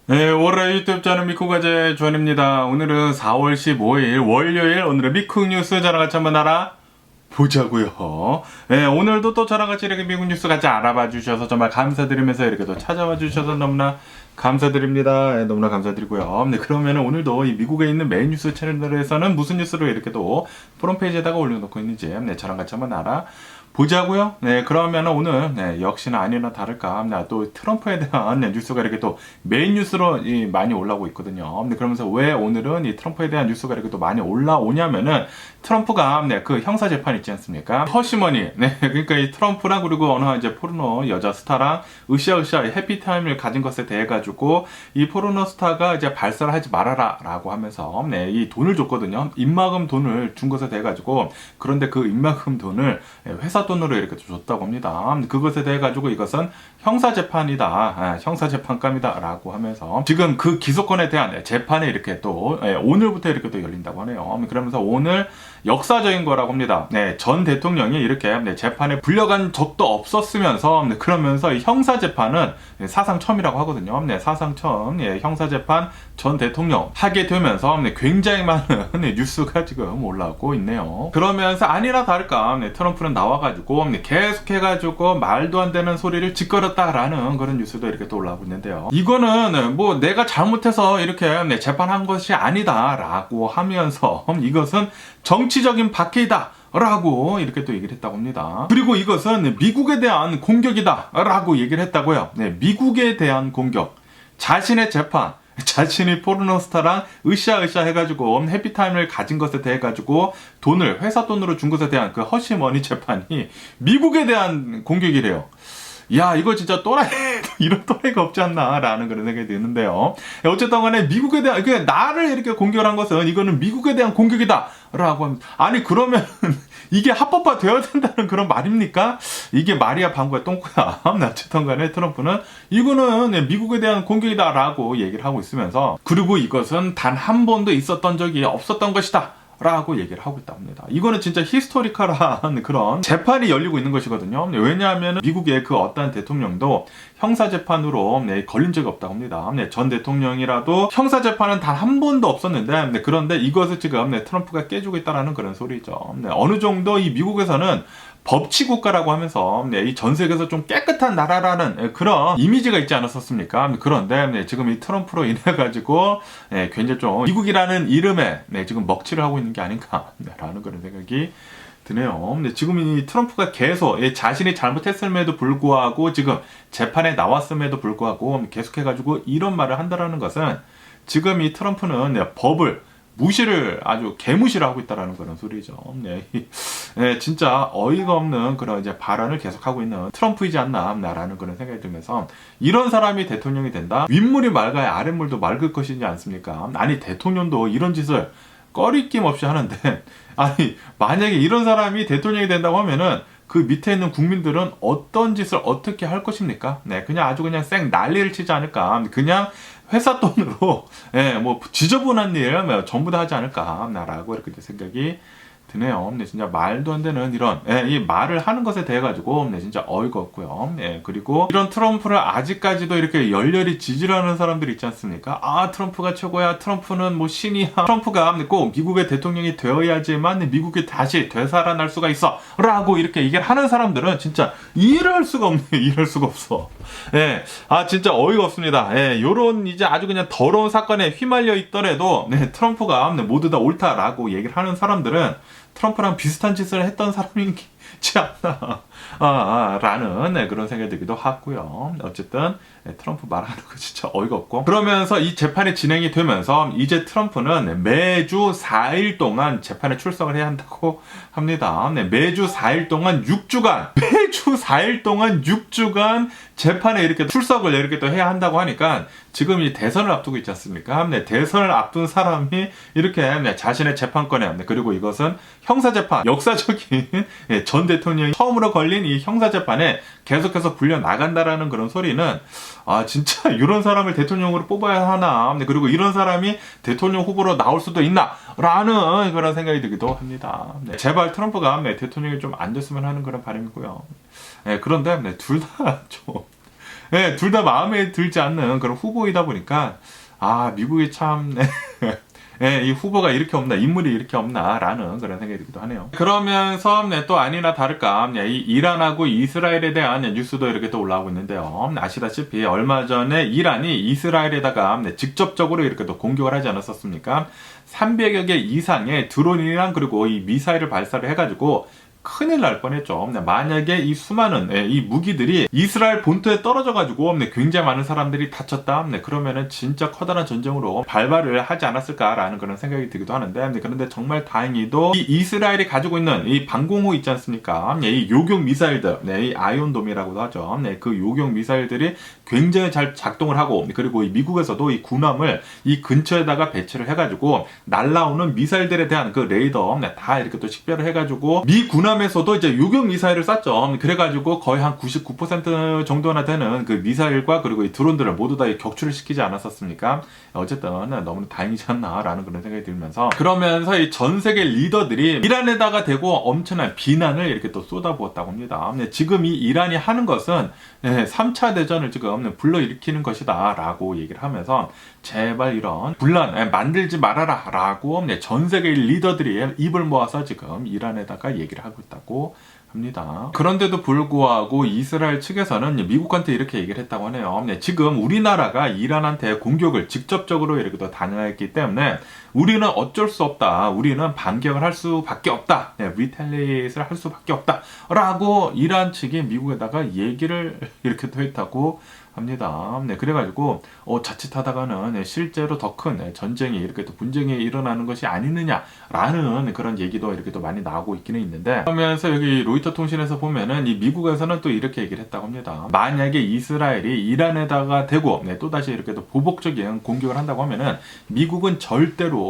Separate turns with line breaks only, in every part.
네, 월요일 유튜브 저는 미쿠가제 주원입니다. 오늘은 4월 15일 월요일, 오늘은 미쿡 뉴스 저랑 같이 한번 알아보자고요. 네, 오늘도 또 저랑 같이 이렇게 미국 뉴스 같이 알아봐 주셔서 정말 감사드리면서 이렇게 또 찾아와 주셔서 너무나 감사드립니다. 네, 너무나 감사드리고요. 네, 그러면 오늘도 이 미국에 있는 메인 뉴스 채널들에서는 무슨 뉴스를 이렇게 또 프롬페이지에다가 올려놓고 있는지 네, 저랑 같이 한번 보자고요. 네, 그러면 오늘 역시나 아니나 다를까 또 트럼프에 대한 뉴스가 이렇게 또 메인 뉴스로 많이 올라오고 있거든요. 그러면서 왜 오늘은 이 트럼프에 대한 뉴스가 이렇게 또 많이 올라오냐면은 트럼프가 그 형사 재판 있지 않습니까? 허시머니, 그러니까 이 트럼프랑 그리고 어느 이제 포르노 여자 스타랑 으쌰으쌰 해피타임을 가진 것에 대해 가지고 이 포르노 스타가 이제 발설을 하지 말아라라고 하면서 이 돈을 줬거든요. 입막음 돈을 준 것에 대해 가지고 그런데 그 입막음 돈을 회사 돈으로 이렇게 줬다고 합니다. 그것에 대해 가지고 이것은 형사재판이다, 형사재판감이다라고 하면서 지금 그 기소권에 대한 재판이 이렇게 또 오늘부터 이렇게 또 열린다고 하네요. 그러면서 오늘 역사적인 거라고 합니다. 전 대통령이 이렇게 재판에 불려간 적도 없었으면서 그러면서 형사재판은 사상 처음이라고 하거든요. 사상 처음 형사재판 전 대통령 하게 되면서 굉장히 많은 뉴스가 지금 올라오고 있네요. 그러면서 아니나 다를까 트럼프는 나와가지고 계속해가지고 말도 안 되는 소리를 짓거렸다라는 그런 뉴스도 이렇게 또 올라오고 있는데요. 이거는 뭐 내가 잘못해서 이렇게 재판한 것이 아니다라고 하면서 이것은 정치적인 박해이다 라고 이렇게 또 얘기를 했다고 합니다. 그리고 이것은 미국에 대한 공격이다 라고 얘기를 했다고요. 미국에 대한 공격, 자신의 재판, 자신이 포르노스타랑 으쌰으쌰 해가지고 해피타임을 가진 것에 대해 가지고 돈을 회사 돈으로 준 것에 대한 그 허시머니 재판이 미국에 대한 공격이래요. 야, 이거 진짜 또라이, 이런 또라이가 없지 않나, 라는 그런 생각이 드는데요. 어쨌든 간에 미국에 대한, 나를 이렇게 공격한 것은 이거는 미국에 대한 공격이다, 라고 합니다. 아니, 그러면, 이게 합법화 되어야 된다는 그런 말입니까? 이게 말이야, 방구야, 똥구야. 어쨌든 간에 트럼프는 이거는 미국에 대한 공격이다라고 얘기를 하고 있으면서, 그리고 이것은 단 한 번도 있었던 적이 없었던 것이다. 라고 얘기를 하고 있다고 합니다. 이거는 진짜 히스토리컬한 그런 재판이 열리고 있는 것이거든요. 왜냐하면 미국의 그 어떤 대통령도 형사재판으로 걸린 적이 없다고 합니다. 전 대통령이라도 형사재판은 단 한 번도 없었는데 그런데 이것을 지금 트럼프가 깨주고 있다는 그런 소리죠. 어느 정도 이 미국에서는 법치 국가라고 하면서 이 전 세계에서 좀 깨끗한 나라라는 그런 이미지가 있지 않았었습니까? 그런데 지금 이 트럼프로 인해 가지고 굉장히 좀 미국이라는 이름에 지금 먹칠을 하고 있는 게 아닌가라는 그런 생각이 드네요. 근데 지금 이 트럼프가 계속 자신이 잘못했음에도 불구하고 지금 재판에 나왔음에도 불구하고 계속해가지고 이런 말을 한다라는 것은 지금 이 트럼프는 법을 무시를 아주 개무시를 하고 있다라는 그런 소리죠. 진짜 어이가 없는 그런 이제 발언을 계속하고 있는 트럼프이지 않나라는 그런 생각이 들면서 이런 사람이 대통령이 된다? 윗물이 맑아야 아랫물도 맑을 것이지 않습니까? 아니 대통령도 이런 짓을 꺼리낌 없이 하는데 아니 만약에 이런 사람이 대통령이 된다고 하면은 그 밑에 있는 국민들은 어떤 짓을 어떻게 할 것입니까? 그냥 아주 그냥 쌩 난리를 치지 않을까? 그냥 회사 돈으로 뭐 지저분한 일 전부 다 하지 않을까라고 이렇게 생각이 드네요. 근데 진짜 말도 안 되는 이런 이 말을 하는 것에 대해 가지고 진짜 어이가 없고요. 그리고 이런 트럼프를 아직까지도 이렇게 열렬히 지지하는 사람들이 있지 않습니까? 아 트럼프가 최고야. 트럼프는 뭐 신이야. 트럼프가 꼭 미국의 대통령이 되어야지만 미국이 다시 되살아날 수가 있어라고 이렇게 얘기를 하는 사람들은 진짜 이해할 수가 없네. 이해할 수가 없어. 아 진짜 어이가 없습니다. 요런 이제 아주 그냥 더러운 사건에 휘말려 있더라도 트럼프가 모두 다 옳다라고 얘기를 하는 사람들은 트럼프랑 비슷한 짓을 했던 사람이지 않나 라는 그런 생각이 들기도 하고요. 어쨌든 트럼프 말하는 거 진짜 어이가 없고 그러면서 이 재판이 진행이 되면서 이제 트럼프는 매주 4일 동안 재판에 출석을 해야 한다고 합니다. 매주 4일 동안 6주간 매주 4일 동안 6주간 재판에 이렇게 출석을 이렇게 또 해야 한다고 하니까 지금 이 대선을 앞두고 있지 않습니까? 대선을 앞둔 사람이 이렇게 자신의 재판권에 그리고 이것은 형사재판 역사적인 전 대통령이 처음으로 걸린 이 형사재판에 계속해서 불려 나간다라는 그런 소리는 아 진짜 이런 사람을 대통령으로 뽑아야 하나 그리고 이런 사람이 대통령 후보로 나올 수도 있나 라는 그런 생각이 들기도 합니다. 제발 트럼프가 대통령이 좀 안 됐으면 하는 그런 바람이고요. 그런데 둘 다 좀 네, 둘 다 마음에 들지 않는 그런 후보이다 보니까 아 미국이 참 네, 이 후보가 이렇게 없나, 인물이 이렇게 없나라는 그런 생각이 들기도 하네요. 그러면서 네, 또 아니나 다를까 네, 이 이란하고 이스라엘에 대한 네, 뉴스도 이렇게 또 올라오고 있는데요. 아시다시피 얼마 전에 이란이 이스라엘에다가 네, 직접적으로 이렇게 또 공격을 하지 않았었습니까? 300여 개 이상의 드론이랑 그리고 이 미사일을 발사를 해가지고 큰일 날 뻔했죠. 만약에 이 수많은 이 무기들이 이스라엘 본토에 떨어져가지고 굉장히 많은 사람들이 다쳤다. 그러면은 진짜 커다란 전쟁으로 발발을 하지 않았을까라는 그런 생각이 들기도 하는데 그런데 정말 다행히도 이 이스라엘이 가지고 있는 이 방공호 있지 않습니까? 이 요격 미사일들, 이 아이온돔이라고도 하죠. 그 요격 미사일들이 굉장히 잘 작동을 하고 그리고 이 미국에서도 이 군함을 이 근처에다가 배치를 해가지고 날라오는 미사일들에 대한 그 레이더 다 이렇게 또 식별을 해가지고 미 군함에서도 이제 요격 미사일을 쐈죠. 그래가지고 거의 한 99% 정도나 되는 그 미사일과 그리고 이 드론들을 모두 다 격추를 시키지 않았었습니까? 어쨌든 너무 다행이지 않나라는 그런 생각이 들면서 그러면서 이 전 세계 리더들이 이란에다가 대고 엄청난 비난을 이렇게 또 쏟아부었다고 합니다. 지금 이 이란이 하는 것은 3차 대전을 지금 불러일으키는 것이다 라고 얘기를 하면서 제발 이런 분란 만들지 말아라 라고 전 세계 리더들이 입을 모아서 지금 이란에다가 얘기를 하고 있다고 합니다. 그런데도 불구하고 이스라엘 측에서는 미국한테 이렇게 얘기를 했다고 하네요. 지금 우리나라가 이란한테 공격을 직접적으로 이렇게 또 단행했기 때문에 우리는 어쩔 수 없다. 우리는 반격을 할 수밖에 없다. 리텔리에이트를 할 수밖에 없다. 라고 이란 측이 미국에다가 얘기를 이렇게 또 했다고 합니다. 그래가지고 자칫하다가는 실제로 더 큰 전쟁이 이렇게 또 분쟁이 일어나는 것이 아니느냐라는 그런 얘기도 이렇게 또 많이 나오고 있기는 있는데 그러면서 여기 로이터 통신에서 보면은 이 미국에서는 또 이렇게 얘기를 했다고 합니다. 만약에 이스라엘이 이란에다가 대고 또다시 이렇게 또 보복적인 공격을 한다고 하면은 미국은 절대로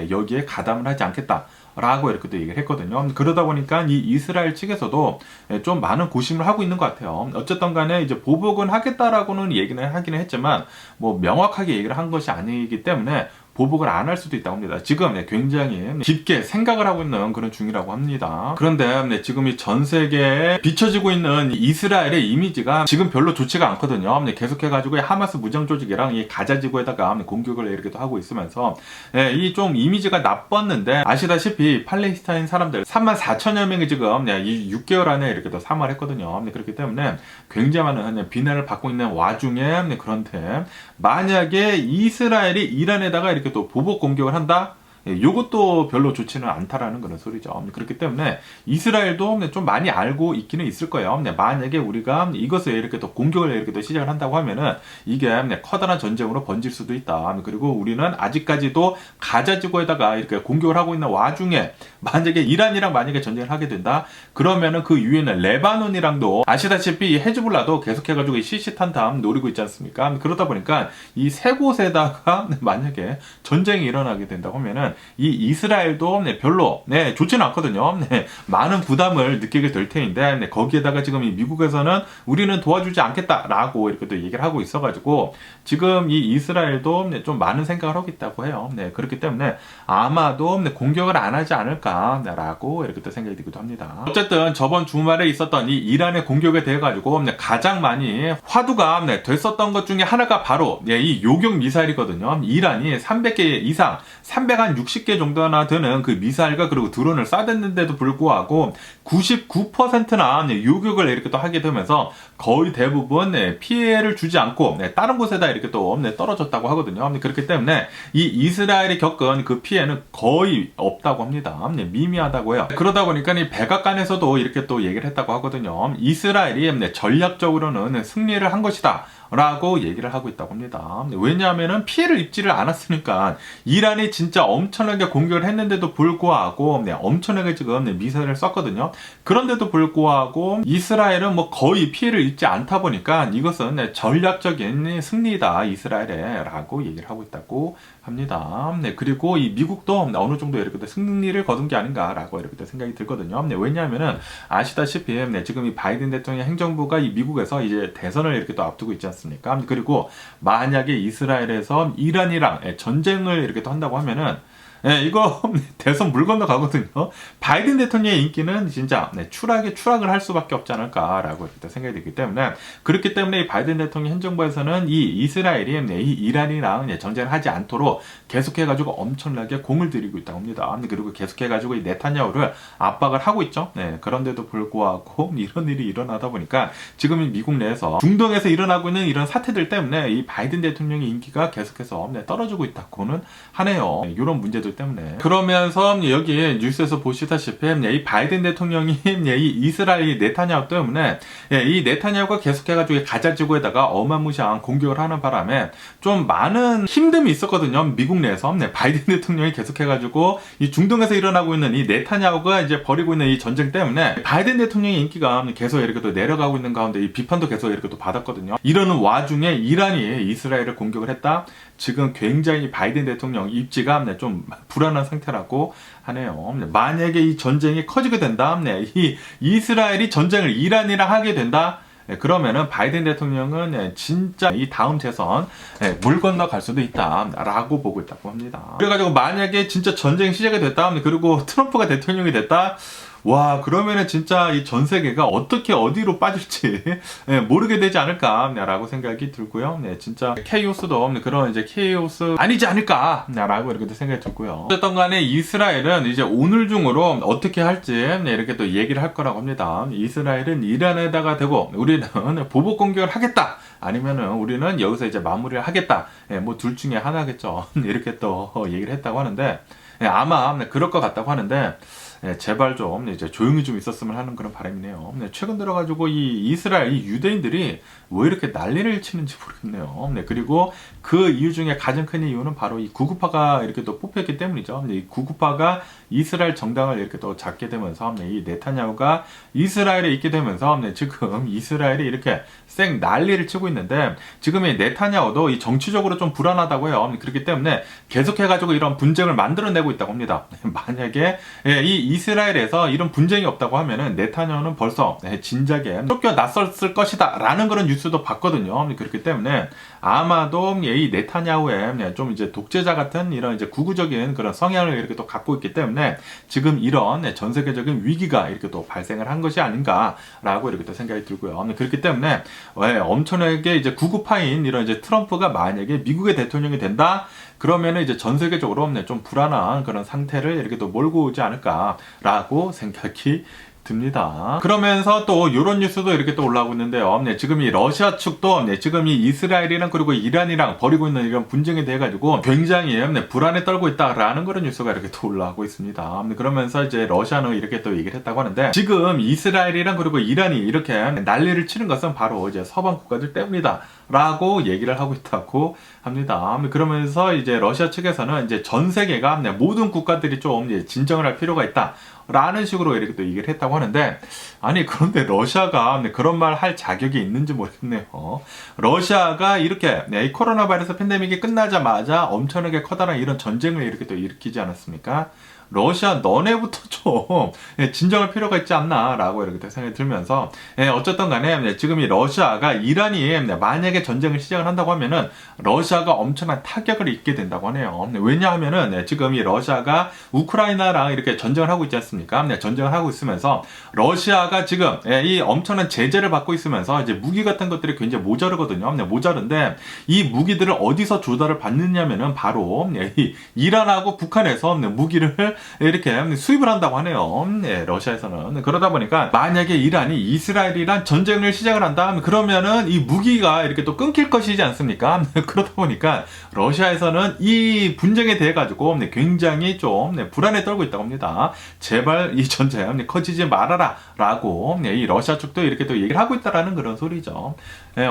여기에 가담을 하지 않겠다. 라고 이렇게 또 얘기를 했거든요. 그러다 보니까 이 이스라엘 측에서도 좀 많은 고심을 하고 있는 것 같아요. 어쨌든 간에 이제 보복은 하겠다라고는 얘기는 하기는 했지만 뭐 명확하게 얘기를 한 것이 아니기 때문에 보복을 안 할 수도 있다고 합니다. 지금 굉장히 깊게 생각을 하고 있는 그런 중이라고 합니다. 그런데 지금 이 전 세계에 비춰지고 있는 이스라엘의 이미지가 지금 별로 좋지가 않거든요. 계속해가지고 하마스 무장 조직이랑 이 가자 지구에다가 공격을 이렇게 하고 있으면서 이 좀 이미지가 나빴는데 아시다시피 팔레스타인 사람들 34,000여 명이 지금 이 6개월 안에 이렇게 또 사망을 했거든요. 그렇기 때문에 굉장히 많은 비난을 받고 있는 와중에 그런데 만약에 이스라엘이 이란에다가 이렇게 또 보복 공격을 한다? 이것도 별로 좋지는 않다라는 그런 소리죠. 그렇기 때문에 이스라엘도 좀 많이 알고 있기는 있을 거예요. 만약에 우리가 이것을 이렇게 또 공격을 이렇게 또 시작을 한다고 하면은 이게 커다란 전쟁으로 번질 수도 있다. 그리고 우리는 아직까지도 가자 지구에다가 이렇게 공격을 하고 있는 와중에 만약에 이란이랑 만약에 전쟁을 하게 된다. 그러면은 그 위에는 레바논이랑도 아시다시피 헤즈볼라도 계속해가지고 시시탄탄 노리고 있지 않습니까? 그러다 보니까 이 세 곳에다가 만약에 전쟁이 일어나게 된다고 하면은 이 이스라엘도 별로 좋지는 않거든요. 많은 부담을 느끼게 될 테인데 거기에다가 지금 이 미국에서는 우리는 도와주지 않겠다라고 이렇게 또 얘기를 하고 있어가지고 지금 이 이스라엘도 좀 많은 생각을 하고 있다고 해요. 그렇기 때문에 아마도 공격을 안 하지 않을까라고 이렇게 또 생각이 들기도 합니다. 어쨌든 저번 주말에 있었던 이 이란의 공격에 대해 가지고 가장 많이 화두가 됐었던 것 중에 하나가 바로 이 요격 미사일이거든요. 이란이 300개 이상 360개 정도나 되는 그 미사일과 그리고 드론을 쏴댔는데도 불구하고 99%나 요격을 이렇게 또 하게 되면서 거의 대부분 피해를 주지 않고 다른 곳에다 이렇게 또 떨어졌다고 하거든요. 그렇기 때문에 이 이스라엘이 겪은 그 피해는 거의 없다고 합니다. 미미하다고 해요. 그러다 보니까 이 백악관에서도 이렇게 또 얘기를 했다고 하거든요. 이스라엘이 전략적으로는 승리를 한 것이다. 라고 얘기를 하고 있다고 합니다. 왜냐하면은 피해를 입지를 않았으니까 이란이 진짜 엄청나게 공격을 했는데도 불구하고 엄청나게 지금 미사일을 썼거든요. 그런데도 불구하고 이스라엘은 뭐 거의 피해를 입지 않다 보니까 이것은 전략적인 승리다 이스라엘에 라고 얘기를 하고 있다고 합니다. 그리고 이 미국도 어느 정도 이렇게 승리를 거둔 게 아닌가라고 이렇게 생각이 들거든요. 왜냐하면은 아시다시피 지금 이 바이든 대통령 행정부가 이 미국에서 이제 대선을 이렇게 또 앞두고 있지 않습니까? 그리고 만약에 이스라엘에서 이란이랑 전쟁을 이렇게 또 한다고 하면은 이거 대선 물 건너가거든요. 바이든 대통령의 인기는 진짜 추락을 할 수밖에 없지 않을까라고 생각이 들기 때문에, 그렇기 때문에 이 바이든 대통령 현 정부에서는 이 이스라엘이 이 이란이랑 전쟁을 하지 않도록 계속해가지고 엄청나게 공을 들이고 있다고 합니다. 그리고 계속해가지고 이 네타냐후를 압박을 하고 있죠. 그런데도 불구하고 이런 일이 일어나다 보니까 지금 미국 내에서 중동에서 일어나고 있는 이런 사태들 때문에 이 바이든 대통령의 인기가 계속해서 떨어지고 있다고는 하네요. 이런 문제들 때문에. 그러면서 여기 뉴스에서 보시다시피 이 바이든 대통령이 이 이스라엘 네타냐후 때문에 이 네타냐후가 계속해가지고 가자 지구에다가 어마무시한 공격을 하는 바람에 좀 많은 힘듦이 있었거든요. 미국 내에서. 바이든 대통령이 계속해가지고 이 중동에서 일어나고 있는 이 네타냐후가 이제 벌이고 있는 이 전쟁 때문에 바이든 대통령의 인기가 계속 이렇게 또 내려가고 있는 가운데 이 비판도 계속 이렇게 또 받았거든요. 이러는 와중에 이란이 이스라엘을 공격을 했다. 지금 굉장히 바이든 대통령 입지가 좀 불안한 상태라고 하네요. 만약에 이 전쟁이 커지게 된다, 이 이스라엘이 전쟁을 이란이랑 하게 된다, 그러면은 바이든 대통령은 진짜 이 다음 대선 물 건너갈 수도 있다라고 보고 있다고 합니다. 그래가지고 만약에 진짜 전쟁이 시작이 됐다, 그리고 트럼프가 대통령이 됐다, 와, 그러면은 진짜 이 전 세계가 어떻게 어디로 빠질지 모르게 되지 않을까라고 생각이 들고요. 진짜 케이오스도 그런 이제 케이오스 아니지 않을까라고 이렇게 생각이 들고요. 어쨌든 간에 이스라엘은 이제 오늘 중으로 어떻게 할지 이렇게 또 얘기를 할 거라고 합니다. 이스라엘은 이란에다가 대고 우리는 보복 공격을 하겠다. 아니면은 우리는 여기서 이제 마무리를 하겠다. 뭐 둘 중에 하나겠죠. 이렇게 또 얘기를 했다고 하는데, 아마 그럴 것 같다고 하는데, 제발 좀 이제 조용히 좀 있었으면 하는 그런 바람이네요. 최근 들어가지고 이 이스라엘 이 유대인들이 왜 이렇게 난리를 치는지 모르겠네요. 그리고 그 이유 중에 가장 큰 이유는 바로 이 구구파가 이렇게 또 뽑혔기 때문이죠. 이 구구파가 이스라엘 정당을 이렇게 또 잡게 되면서 이 네타냐후가 이스라엘에 있게 되면서 지금 이스라엘이 이렇게 쌩 난리를 치고 있는데, 지금 이 네타냐후도 이 정치적으로 좀 불안하다고 해요. 그렇기 때문에 계속해가지고 이런 분쟁을 만들어내고 있다고 합니다. 만약에 이 이스라엘에서 이런 분쟁이 없다고 하면은 네타냐후는 벌써 진작에 쫓겨났었을 것이다 라는 그런 뉴스도 봤거든요. 그렇기 때문에 아마도 이 네타냐후의 좀 이제 독재자 같은 이런 이제 구구적인 그런 성향을 이렇게 또 갖고 있기 때문에 지금 이런 전 세계적인 위기가 이렇게 또 발생을 한 것이 아닌가라고 이렇게 또 생각이 들고요. 그렇기 때문에 엄청나게 이제 구구파인 이런 이제 트럼프가 만약에 미국의 대통령이 된다, 그러면은 이제 전 세계적으로 좀 불안한 그런 상태를 이렇게 또 몰고 오지 않을까라고 생각이 듭니다. 그러면서 또 이런 뉴스도 이렇게 또 올라오고 있는데요. 지금 이 러시아 측도 지금 이 이스라엘이랑 그리고 이란이랑 벌이고 있는 이런 분쟁에 대해 가지고 굉장히 불안에 떨고 있다라는 그런 뉴스가 이렇게 또 올라오고 있습니다. 그러면서 이제 러시아는 이렇게 또 얘기를 했다고 하는데, 지금 이스라엘이랑 그리고 이란이 이렇게 난리를 치는 것은 바로 이제 서방 국가들 때문이다 라고 얘기를 하고 있다고 합니다. 그러면서 이제 러시아 측에서는 이제 전 세계가 모든 국가들이 좀 진정을 할 필요가 있다 라는 식으로 이렇게 또 얘기를 했다고 하는데, 아니 그런데 러시아가 그런 말 할 자격이 있는지 모르겠네요. 러시아가 이렇게 이 코로나 바이러스 팬데믹이 끝나자마자 엄청나게 커다란 이런 전쟁을 이렇게 또 일으키지 않았습니까? 러시아 너네부터 좀 진정할 필요가 있지 않나 라고 이렇게 생각이 들면서, 어쨌든 간에 지금 이 러시아가 이란이 만약에 전쟁을 시작을 한다고 하면은 러시아가 엄청난 타격을 입게 된다고 하네요. 왜냐하면은 지금 이 러시아가 우크라이나랑 이렇게 전쟁을 하고 있지 않습니까? 전쟁을 하고 있으면서 러시아가 지금 이 엄청난 제재를 받고 있으면서 이제 무기 같은 것들이 굉장히 모자르거든요. 모자른데 이 무기들을 어디서 조달을 받느냐면은 바로 이 이란하고 북한에서 무기를 이렇게 수입을 한다고 하네요. 러시아에서는. 그러다 보니까 만약에 이란이 이스라엘이랑 전쟁을 시작을 한다, 그러면은 이 무기가 이렇게 또 끊길 것이지 않습니까? 그러다 보니까 러시아에서는 이 분쟁에 대해 가지고 굉장히 좀 불안에 떨고 있다고 합니다. 제발 이 전쟁 커지지 말아라 라고 이 러시아 측도 이렇게 또 얘기를 하고 있다라는 그런 소리죠.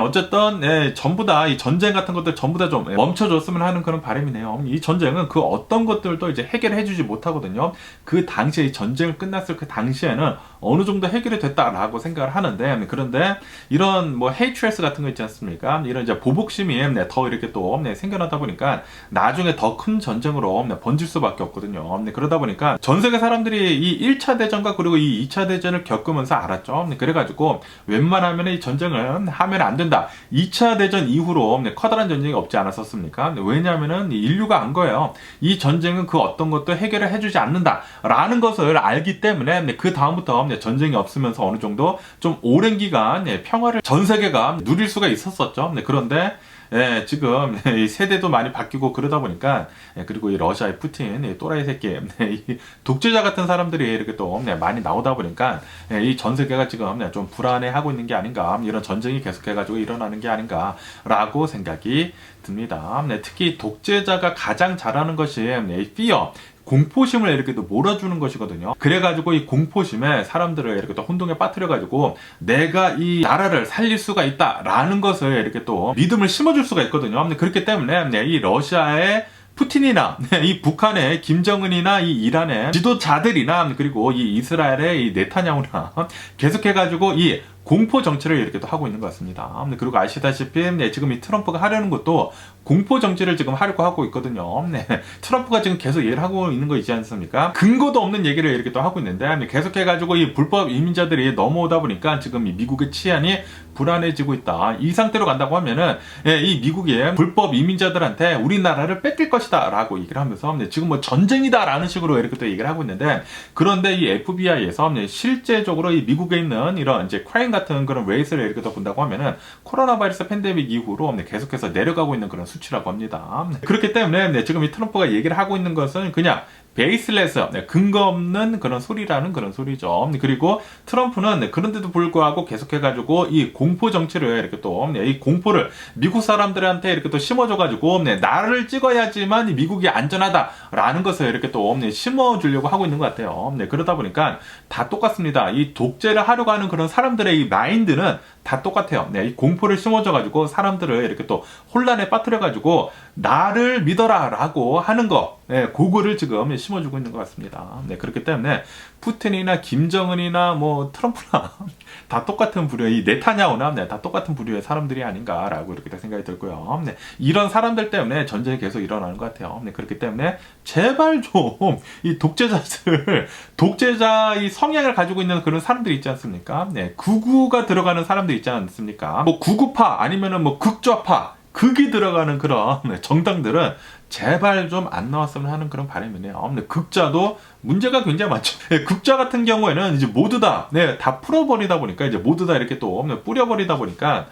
어쨌든 전부 다 이 전쟁 같은 것들 전부 다 좀 멈춰줬으면 하는 그런 바람이네요. 이 전쟁은 그 어떤 것들도 이제 해결해주지 못하고 하거든요. 그 당시에 이 전쟁을 끝났을 그 당시에는 어느 정도 해결이 됐다라고 생각을 하는데, 그런데 이런 뭐 헤이트레스 같은 거 있지 않습니까? 이런 이제 보복심이 더 이렇게 또 생겨나다 보니까 나중에 더 큰 전쟁으로 번질 수밖에 없거든요. 그러다 보니까 전 세계 사람들이 이 1차 대전과 그리고 이 2차 대전을 겪으면서 알았죠. 그래가지고 웬만하면 이 전쟁을 하면 안 된다. 2차 대전 이후로 커다란 전쟁이 없지 않았었습니까? 왜냐하면은 인류가 안 거예요. 이 전쟁은 그 어떤 것도 해결을 해주지 않는다라는 것을 알기 때문에 그 다음부터 전쟁이 없으면서 어느 정도 좀 오랜 기간 평화를 전 세계가 누릴 수가 있었었죠. 그런데 지금 이 세대도 많이 바뀌고 그러다 보니까, 그리고 이 러시아의 푸틴, 이 또라이 새끼, 이 독재자 같은 사람들이 이렇게 또 많이 나오다 보니까 이 전 세계가 지금 좀 불안해하고 있는 게 아닌가, 이런 전쟁이 계속해가지고 일어나는 게 아닌가라고 생각이 듭니다. 특히 독재자가 가장 잘하는 것이 fear, 공포심을 이렇게 또 몰아주는 것이거든요. 그래가지고 이 공포심에 사람들을 이렇게 또 혼동에 빠뜨려가지고 내가 이 나라를 살릴 수가 있다라는 것을 이렇게 또 믿음을 심어줄 수가 있거든요. 그렇기 때문에 이 러시아의 푸틴이나 이 북한의 김정은이나 이 이란의 지도자들이나 그리고 이 이스라엘의 이 네타냐후나 계속해가지고 이 공포 정치를 이렇게 또 하고 있는 것 같습니다. 그리고 아시다시피 지금 이 트럼프가 하려는 것도 공포 정치를 지금 하려고 하고 있거든요. 트럼프가 지금 계속 얘기를 하고 있는 거 있지 않습니까? 근거도 없는 얘기를 이렇게 또 하고 있는데 계속해가지고 이 불법 이민자들이 넘어오다 보니까 지금 이 미국의 치안이 불안해지고 있다. 이 상태로 간다고 하면은 이 미국의 불법 이민자들한테 우리나라를 뺏길 것이다 라고 얘기를 하면서 지금 뭐 전쟁이다 라는 식으로 이렇게 또 얘기를 하고 있는데, 그런데 이 FBI에서 실제적으로 이 미국에 있는 이런 이제 크라임 같은 그런 레이스를 이렇게 더 본다고 하면은 코로나 바이러스 팬데믹 이후로 계속해서 내려가고 있는 그런 수치라고 합니다. 그렇기 때문에 지금 이 트럼프가 얘기를 하고 있는 것은 그냥 베이스레스, 근거 없는 그런 소리라는 그런 소리죠. 그리고 트럼프는 그런데도 불구하고 계속해가지고 이 공포 정치를 이렇게 또 이 공포를 미국 사람들한테 이렇게 또 심어줘가지고 나를 찍어야지만 미국이 안전하다라는 것을 이렇게 또 심어주려고 하고 있는 것 같아요. 그러다 보니까 다 똑같습니다. 이 독재를 하려고 하는 그런 사람들의 이 마인드는 다 똑같아요. 이 공포를 심어줘가지고 사람들을 이렇게 또 혼란에 빠뜨려가지고 나를 믿어라라고 하는 거, 그거를 지금 심어주고 있는 것 같습니다. 그렇기 때문에 푸틴이나 김정은이나 뭐 트럼프나 다 똑같은 부류의, 이 네타냐후나 다 똑같은 부류의 사람들이 아닌가라고 이렇게 생각이 들고요. 이런 사람들 때문에 전쟁이 계속 일어나는 것 같아요. 그렇기 때문에 제발 좀 이 독재자들, 독재자 이 성향을 가지고 있는 그런 사람들이 있지 않습니까? 극우가 들어가는 사람들 있지 않습니까? 뭐 극우파 아니면은 뭐 극좌파, 극이 들어가는 그런 정당들은 제발 좀 안 나왔으면 하는 그런 바람이네요. 근데 극자도 문제가 굉장히 많죠. 극자 같은 경우에는 이제 모두 다 풀어버리다 보니까, 이제 모두 다 이렇게 또 뿌려버리다 보니까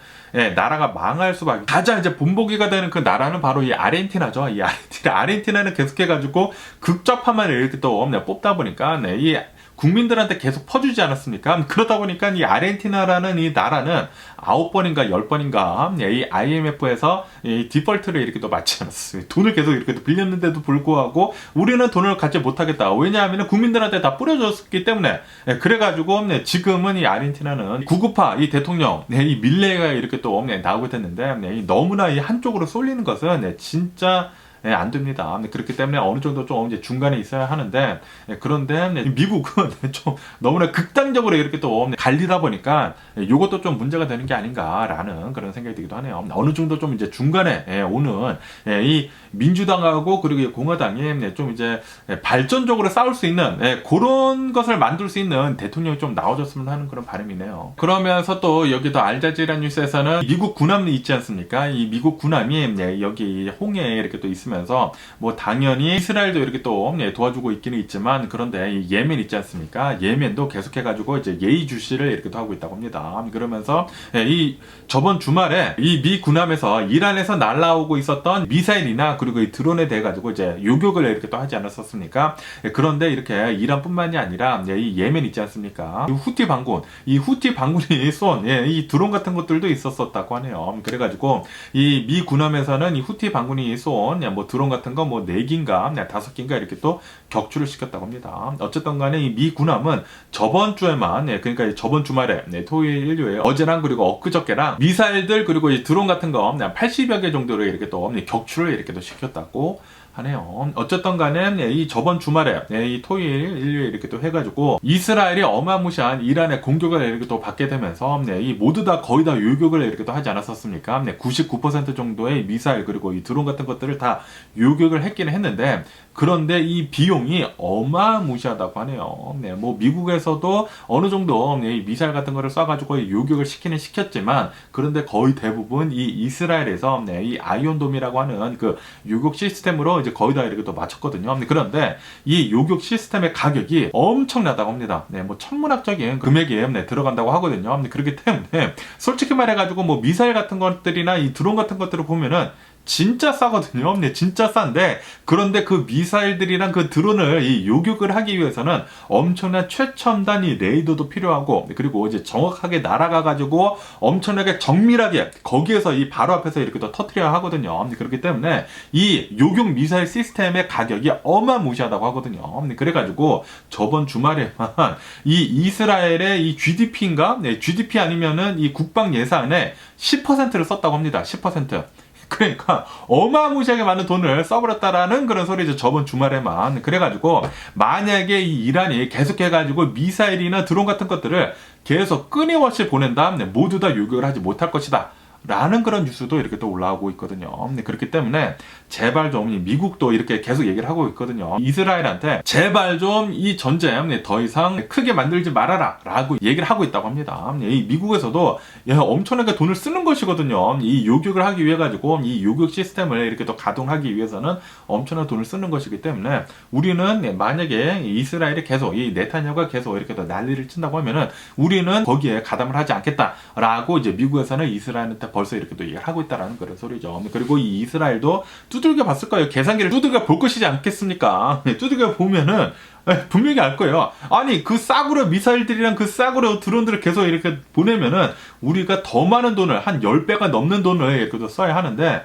나라가 망할 수밖에. 가장 이제 본보기가 되는 그 나라는 바로 이 아르헨티나죠. 이 아르헨티나는 계속해가지고 극좌파만 이렇게 또 뽑다 보니까 이 국민들한테 계속 퍼주지 않았습니까? 그러다 보니까 이 아르헨티나라는 이 나라는 9번인가 10번인가 이 IMF에서 이 디폴트를 이렇게 또 맞지 않았어요. 돈을 계속 이렇게 또 빌렸는데도 불구하고 우리는 돈을 갖지 못하겠다. 왜냐하면 국민들한테 다 뿌려줬기 때문에. 그래가지고 지금은 이 아르헨티나는 구구파 이 대통령 이 밀레이가 이렇게 또 나오게 됐는데, 너무나 이 한쪽으로 쏠리는 것은 진짜 안 됩니다. 그렇기 때문에 어느 정도 좀 이제 중간에 있어야 하는데, 그런데 미국은 좀 너무나 극단적으로 이렇게 또 갈리다 보니까 이것도 좀 문제가 되는 게 아닌가라는 그런 생각이 들기도 하네요. 어느 정도 좀 이제 중간에 오는 이 민주당하고 그리고 공화당이 좀 이제 발전적으로 싸울 수 있는 그런 것을 만들 수 있는 대통령이 좀 나와줬으면 하는 그런 바람이네요. 그러면서 또 여기도 알자지라 뉴스에서는 미국 군함이 있지 않습니까? 이 미국 군함이 여기 홍해에 이렇게 또 있으면서 뭐 당연히 이스라엘도 이렇게 또 도와주고 있기는 있지만, 그런데 이 예멘 있지 않습니까? 예멘도 계속해가지고 이제 예의주시를 이렇게 또 하고 있다고 합니다. 그러면서 이 저번 주말에 이 미 군함에서 이란에서 날라오고 있었던 미사일이나 그리고 이 드론에 대해 가지고 이제 요격을 이렇게 또 하지 않았었습니까? 그런데 이렇게 이란뿐만이 아니라 이 예멘 있지 않습니까? 이 후티 반군이 쏜 이 드론 같은 것들도 있었었다고 하네요. 그래가지고 이 미 군함에서는 이 후티 반군이 쏜 뭐 드론 같은 거 뭐 4기인가 5기인가 이렇게 또 격추를 시켰다고 합니다. 어쨌든 간에 이 미 군함은 저번 주에만, 그러니까 저번 주말에 토요일 일요일 어제랑 그리고 엊그저께랑 미사일들 그리고 이 드론 같은 거 80여 개 정도를 이렇게 또 격추를 이렇게 또 시켰다고 하네요. 어쨌든 간에 이 저번 주말에 이 토요일, 일요일 이렇게 또 해가지고 이스라엘이 어마무시한 이란의 공격을 이렇게 또 받게 되면서 이 모두 다 거의 다 요격을 이렇게 또 하지 않았었습니까? 99% 정도의 미사일 그리고 이 드론 같은 것들을 다 요격을 했기는 했는데 그런데 이 비용이 어마무시하다고 하네요. 뭐 미국에서도 어느 정도 이 미사일 같은 거를 쏴가지고 요격을 시키는 시켰지만 그런데 거의 대부분 이 이스라엘에서 이 아이언돔이라고 하는 그 요격 시스템으로 이제 거의 다 이렇게 또 맞췄거든요. 그런데 이 요격 시스템의 가격이 엄청나다고 합니다. 뭐 천문학적인 금액이 들어간다고 하거든요. 그렇기 때문에 솔직히 말해가지고 뭐 미사일 같은 것들이나 이 드론 같은 것들을 보면은 진짜 싸거든요. 진짜 싼데 그런데 그 미사일들이랑 그 드론을 이 요격을 하기 위해서는 엄청난 최첨단 이 레이더도 필요하고 그리고 이제 정확하게 날아가가지고 엄청나게 정밀하게 거기에서 이 바로 앞에서 이렇게 또 터뜨려야 하거든요. 그렇기 때문에 이 요격 미사일 시스템의 가격이 어마무시하다고 하거든요. 그래가지고 저번 주말에만 이 이스라엘의 이 GDP인가? GDP 아니면은 이 국방 예산의 10%를 썼다고 합니다. 10%. 그러니까 어마무시하게 많은 돈을 써버렸다라는 그런 소리죠. 저번 주말에만. 그래가지고 만약에 이 이란이 계속해가지고 미사일이나 드론 같은 것들을 계속 끊임없이 보낸 다음에 모두 다 요격을 하지 못할 것이다. 라는 그런 뉴스도 이렇게 또 올라오고 있거든요. 그렇기 때문에 제발 좀 미국도 이렇게 계속 얘기를 하고 있거든요. 이스라엘한테 제발 좀 이 전쟁 더 이상 크게 만들지 말아라 라고 얘기를 하고 있다고 합니다. 이 미국에서도 엄청나게 돈을 쓰는 것이거든요. 이 요격을 하기 위해 가지고 이 요격 시스템을 이렇게 또 가동하기 위해서는 엄청난 돈을 쓰는 것이기 때문에 우리는 만약에 이스라엘이 계속 이 네타냐후가 계속 이렇게 또 난리를 친다고 하면은 우리는 거기에 가담을 하지 않겠다라고 이제 미국에서는 이스라엘한테 벌써 이렇게 또 얘기를 하고 있다라는 그런 소리죠. 그리고 이 이스라엘도 두들겨 봤을 거예요. 계산기를 두들겨 볼 것이지 않겠습니까? 두들겨 보면은 분명히 알 거예요. 아니 그 싸구려 미사일들이랑 그 싸구려 드론들을 계속 이렇게 보내면은 우리가 더 많은 돈을 한 10배가 넘는 돈을 이렇게 써야 하는데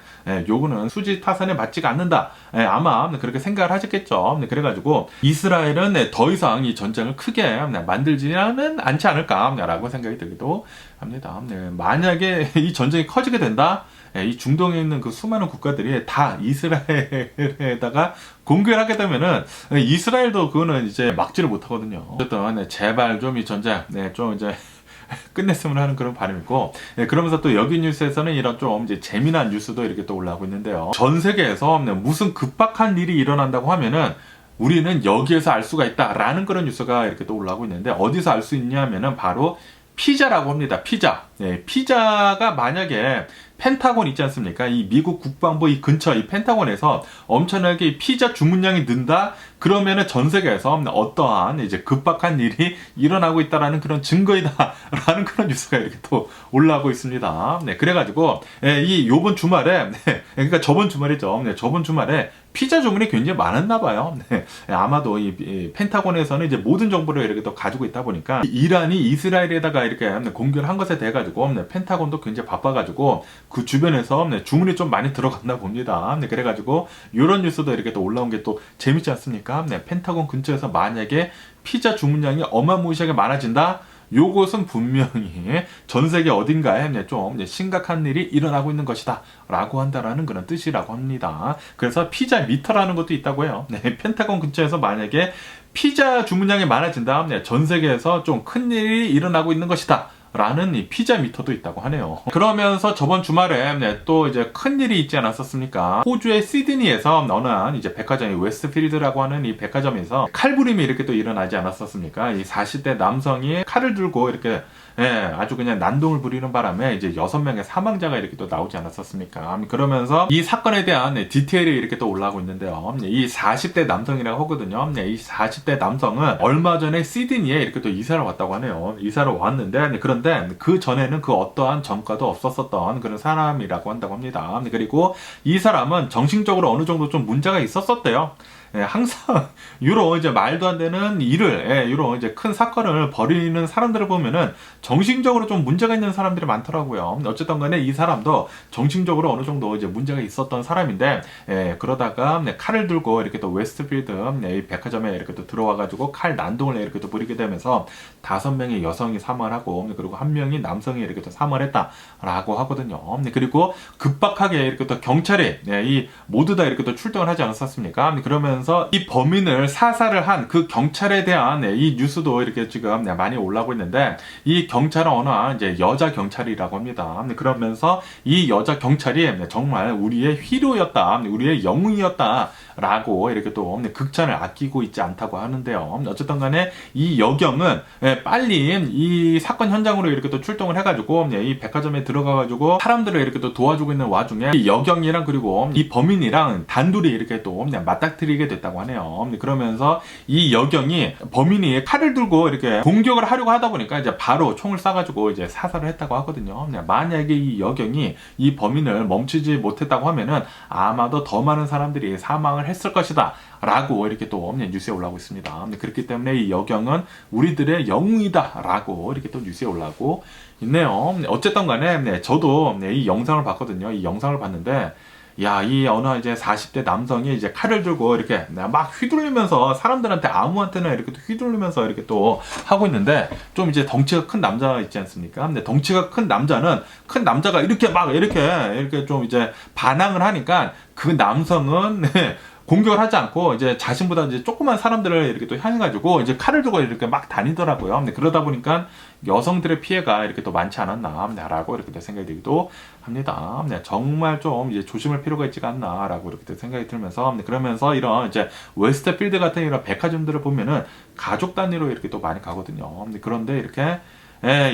요거는 수지 타산에 맞지가 않는다. 아마 그렇게 생각을 하셨겠죠. 그래가지고 이스라엘은 더 이상 이 전쟁을 크게 만들지는 않지 않을까라고 생각이 들기도 합니다. 만약에 이 전쟁이 커지게 된다. 이 중동에 있는 그 수많은 국가들이 다 이스라엘에다가 공격을 하게 되면은 이스라엘도 그거는 이제 막지를 못하거든요. 어쨌든 제발 좀 이 전쟁 좀 이제 끝냈으면 하는 그런 바람이고 그러면서 또 여기 뉴스에서는 이런 좀 이제 재미난 뉴스도 이렇게 또 올라오고 있는데요. 전 세계에서 무슨 급박한 일이 일어난다고 하면은 우리는 여기에서 알 수가 있다라는 그런 뉴스가 이렇게 또 올라오고 있는데 어디서 알 수 있냐면은 바로 피자라고 합니다. 피자. 피자가 만약에 펜타곤 있지 않습니까? 이 미국 국방부 이 근처 이 펜타곤에서 엄청나게 피자 주문량이 는다? 그러면은 전 세계에서 어떠한 이제 급박한 일이 일어나고 있다라는 그런 증거이다라는 그런 뉴스가 이렇게 또 올라오고 있습니다. 그래가지고 요번 주말에 그러니까 저번 주말이죠. 저번 주말에 피자 주문이 굉장히 많았나 봐요. 아마도 이 펜타곤에서는 이제 모든 정보를 이렇게 또 가지고 있다 보니까 이란이 이스라엘에다가 이렇게 공격을 한 것에 대해 가지고 펜타곤도 굉장히 바빠가지고 그 주변에서 주문이 좀 많이 들어갔나 봅니다. 그래가지고 이런 뉴스도 이렇게 또 올라온 게 또 재밌지 않습니까? 펜타곤 근처에서 만약에 피자 주문량이 어마무시하게 많아진다. 요것은 분명히 전 세계 어딘가에 좀 심각한 일이 일어나고 있는 것이다 라고 한다라는 그런 뜻이라고 합니다. 그래서 피자 미터라는 것도 있다고 해요. 펜타곤 근처에서 만약에 피자 주문량이 많아진다. 전 세계에서 좀 큰 일이 일어나고 있는 것이다 라는 이 피자 미터도 있다고 하네요. 그러면서 저번 주말에 또 이제 큰 일이 있지 않았었습니까? 호주의 시드니에서 어느 한 이제 백화점이 웨스트필드라고 하는 이 백화점에서 칼부림이 이렇게 또 일어나지 않았었습니까? 이 40대 남성이 칼을 들고 이렇게 아주 그냥 난동을 부리는 바람에 이제 6명의 사망자가 이렇게 또 나오지 않았었습니까? 그러면서 이 사건에 대한 디테일이 이렇게 또 올라오고 있는데요. 이 40대 남성이라고 하거든요. 이 40대 남성은 얼마 전에 시드니에 이렇게 또 이사를 왔다고 하네요. 이사를 왔는데 그런데 그 전에는 그 어떠한 전과도 없었던 그런 사람이라고 한다고 합니다. 그리고 이 사람은 정신적으로 어느 정도 좀 문제가 있었었대요. 항상 이런 이제 말도 안 되는 일을, 이런 이제 큰 사건을 벌이는 사람들을 보면은 정신적으로 좀 문제가 있는 사람들이 많더라고요. 어쨌든 간에 이 사람도 정신적으로 어느 정도 이제 문제가 있었던 사람인데, 그러다가 칼을 들고 이렇게 또 웨스트필드 이 백화점에 이렇게 또 들어와가지고 칼 난동을 이렇게 또 부리게 되면서 5명의 여성이 사망을 하고, 그리고 1명이 남성이 이렇게 또 사망을 했다라고 하거든요. 그리고 급박하게 이렇게 또 경찰이 이 모두 다 이렇게 또 출동을 하지 않았었습니까? 그러면서 이 범인을 사살을 한 그 경찰에 대한 이 뉴스도 이렇게 지금 많이 올라오고 있는데, 이 경찰은 어느 이제 여자 경찰이라고 합니다. 그러면서 이 여자 경찰이 정말 우리의 희로였다, 우리의 영웅이었다 라고 이렇게 또 극찬을 아끼고 있지 않다고 하는데요. 어쨌든 간에 이 여경은 빨리 이 사건 현장으로 이렇게 또 출동을 해가지고 이 백화점에 들어가가지고 사람들을 이렇게 또 도와주고 있는 와중에 이 여경이랑 그리고 이 범인이랑 단둘이 이렇게 또 맞닥뜨리게 됐다고 하네요. 그러면서 이 여경이 범인이 칼을 들고 이렇게 공격을 하려고 하다 보니까 이제 바로 총을 쏴가지고 이제 사살을 했다고 하거든요. 만약에 이 여경이 이 범인을 멈추지 못했다고 하면은 아마도 더 많은 사람들이 사망을 했을 것이다 라고 이렇게 또 뉴스에 올라오고 있습니다. 그렇기 때문에 이 여경은 우리들의 영웅이다 라고 이렇게 또 뉴스에 올라오고 있네요. 어쨌든 간에 저도 이 영상을 봤거든요. 이 영상을 봤는데, 야, 이 어느 이제 40대 남성이 이제 칼을 들고 이렇게 막 휘둘리면서 사람들한테 아무한테나 이렇게 또 휘둘리면서 이렇게 또 하고 있는데, 좀 이제 덩치가 큰 남자 있지 않습니까? 근데 덩치가 큰 남자는 큰 남자가 이렇게 막 이렇게 좀 이제 반항을 하니까 그 남성은 공격을 하지 않고 이제 자신보다 이제 조그만 사람들을 이렇게 또 향해가지고 이제 칼을 들고 이렇게 막 다니더라고요. 그러다 보니까 여성들의 피해가 이렇게 또 많지 않았나라고 이렇게 또 생각이 들기도 합니다. 정말 좀 이제 조심할 필요가 있지 않나라고 이렇게 또 생각이 들면서, 그러면서 이런 이제 웨스트필드 같은 이런 백화점들을 보면은 가족 단위로 이렇게 또 많이 가거든요. 그런데 이렇게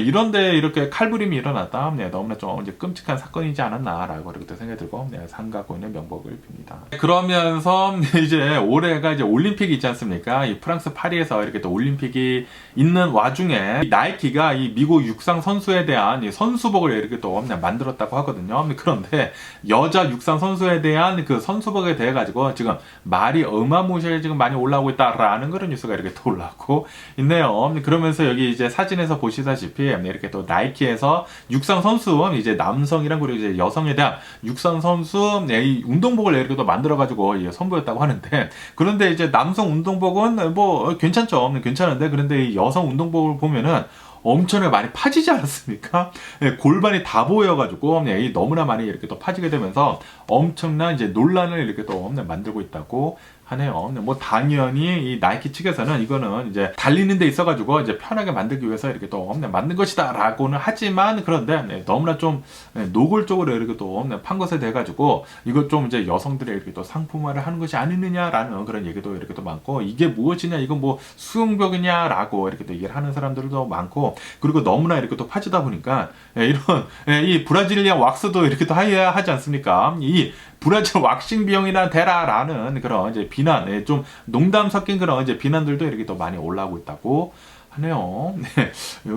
이런데 이렇게 칼부림이 일어났다. 너무나 좀 이제 끔찍한 사건이지 않았나라고 이렇게 생각이 들고, 삼가고 있는 명복을 빕니다. 그러면서 이제 올해가 이제 올림픽이 있지 않습니까? 이 프랑스 파리에서 이렇게 또 올림픽이 있는 와중에 나이키가 이 미국 육상 선수에 대한 이 선수복을 이렇게 또 만들었다고 하거든요. 그런데 여자 육상 선수에 대한 그 선수복에 대해 가지고 지금 말이 어마무시하게 지금 많이 올라오고 있다라는 그런 뉴스가 이렇게 또 올라오고 있네요. 그러면서 여기 이제 사진에서 보시다시피 이렇게 또 나이키에서 육상 선수 이제 남성이랑 그리고 이제 여성에 대한 육상 선수 이 운동복을 이렇게 또 만들어 가지고 선보였다고 하는데, 그런데 이제 남성 운동복은 뭐 괜찮은데, 그런데 이 여성 운동복을 보면은 엄청나게 많이 파지지 않았습니까? 골반이 다 보여가지고 너무나 많이 이렇게 또 파지게 되면서 엄청난 이제 논란을 이렇게 또 만들고 있다고 하네요. 뭐 당연히 이 나이키 측에서는 이거는 이제 달리는 데 있어가지고 이제 편하게 만들기 위해서 이렇게 또 만든 것이다라고는 하지만, 그런데 너무나 좀 노골적으로 이렇게 또 판 것에 대해 가지고 이것 좀 이제 여성들의 이렇게 또 상품화를 하는 것이 아니느냐라는 그런 얘기도 이렇게 또 많고, 이게 무엇이냐, 이건 뭐 수영복이냐라고 이렇게 또 얘기를 하는 사람들도 많고, 그리고 너무나 이렇게 또 파지다 보니까 이런 이 브라질리안 왁스도 이렇게 또 해야 하지 않습니까? 이 브라질 왁싱 비용이나 대라라는 그런 이제 비난, 좀 농담 섞인 그런 이제 비난들도 이렇게 또 많이 올라오고 있다고 하네요.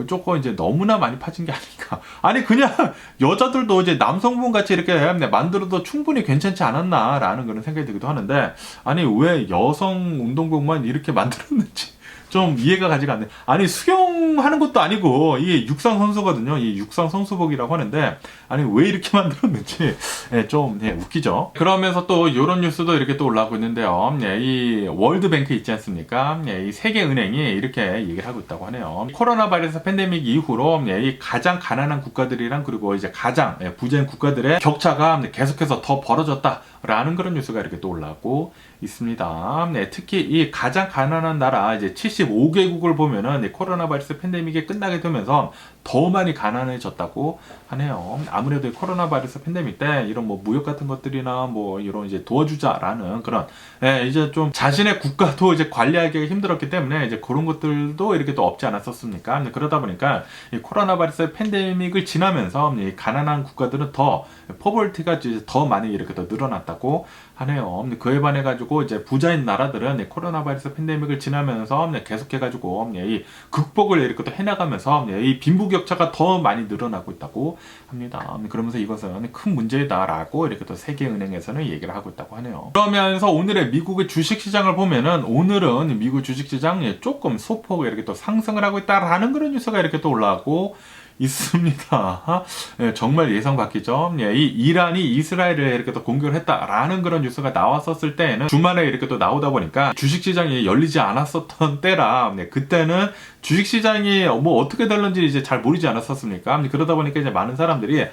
조금 이제 너무나 많이 파진 게 아닌가. 아니, 그냥 여자들도 이제 남성분 같이 이렇게 만들어도 충분히 괜찮지 않았나라는 그런 생각이 들기도 하는데, 아니, 왜 여성 운동복만 이렇게 만들었는지 좀 이해가 가지가 않네. 아니, 수영하는 것도 아니고 이게 육상 선수거든요. 이 육상 선수복이라고 하는데, 아니 왜 이렇게 만들었는지 좀 웃기죠. 그러면서 또 이런 뉴스도 이렇게 또 올라오고 있는데요. 이 월드뱅크 있지 않습니까? 이 세계은행이 이렇게 얘기를 하고 있다고 하네요. 코로나 바이러스 팬데믹 이후로 이 가장 가난한 국가들이랑 그리고 이제 가장 부자인 국가들의 격차가 계속해서 더 벌어졌다라는 그런 뉴스가 이렇게 또 올라오고 있습니다. 특히 이 가장 가난한 나라 이제 75개국을 보면은 코로나 바이러스 팬데믹이 끝나게 되면서 더 많이 가난해졌다고 하네요. 아무래도 코로나 바이러스 팬데믹 때 이런 뭐 무역 같은 것들이나 뭐 이런 이제 도와주자라는 그런 이제 좀 자신의 국가도 이제 관리하기가 힘들었기 때문에 이제 그런 것들도 이렇게 또 없지 않았었습니까? 그러다 보니까 이 코로나 바이러스 팬데믹을 지나면서 이 가난한 국가들은 더 포벌티가 더 많이 이렇게 더 늘어났다고 하네요. 그에 반해 가지고 이제 부자인 나라들은 코로나 바이러스 팬데믹을 지나면서 계속해 가지고 이 극복을 이렇게 또 해나가면서 이 빈부격차가 격차가 더 많이 늘어나고 있다고 합니다. 그러면서 이것은 큰 문제다라고 이렇게 또 세계은행에서는 얘기를 하고 있다고 하네요. 그러면서 오늘의 미국의 주식시장을 보면은 오늘은 미국 주식시장이 조금 소폭 이렇게 또 상승을 하고 있다라는 그런 뉴스가 이렇게 또 올라오고 있습니다. 예, 정말 예상 밖이죠. 예, 이 이란이 이스라엘을 이렇게 또 공격을 했다라는 그런 뉴스가 나왔었을 때에는 주말에 이렇게 또 나오다 보니까 주식시장이 열리지 않았었던 때라 그때는 주식시장이 뭐 어떻게 될는지 이제 잘 모르지 않았었습니까? 그러다 보니까 이제 많은 사람들이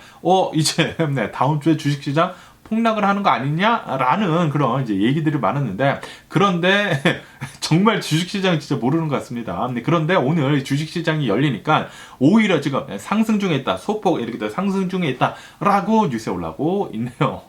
이제 다음 주에 주식시장 폭락을 하는 거 아니냐라는 그런 이제 얘기들이 많았는데 그런데 정말 주식시장이 진짜 모르는 것 같습니다. 그런데 오늘 주식시장이 열리니까 오히려 지금 상승 중에 있다. 소폭 이렇게 상승 중에 있다라고 뉴스에 올라오고 있네요.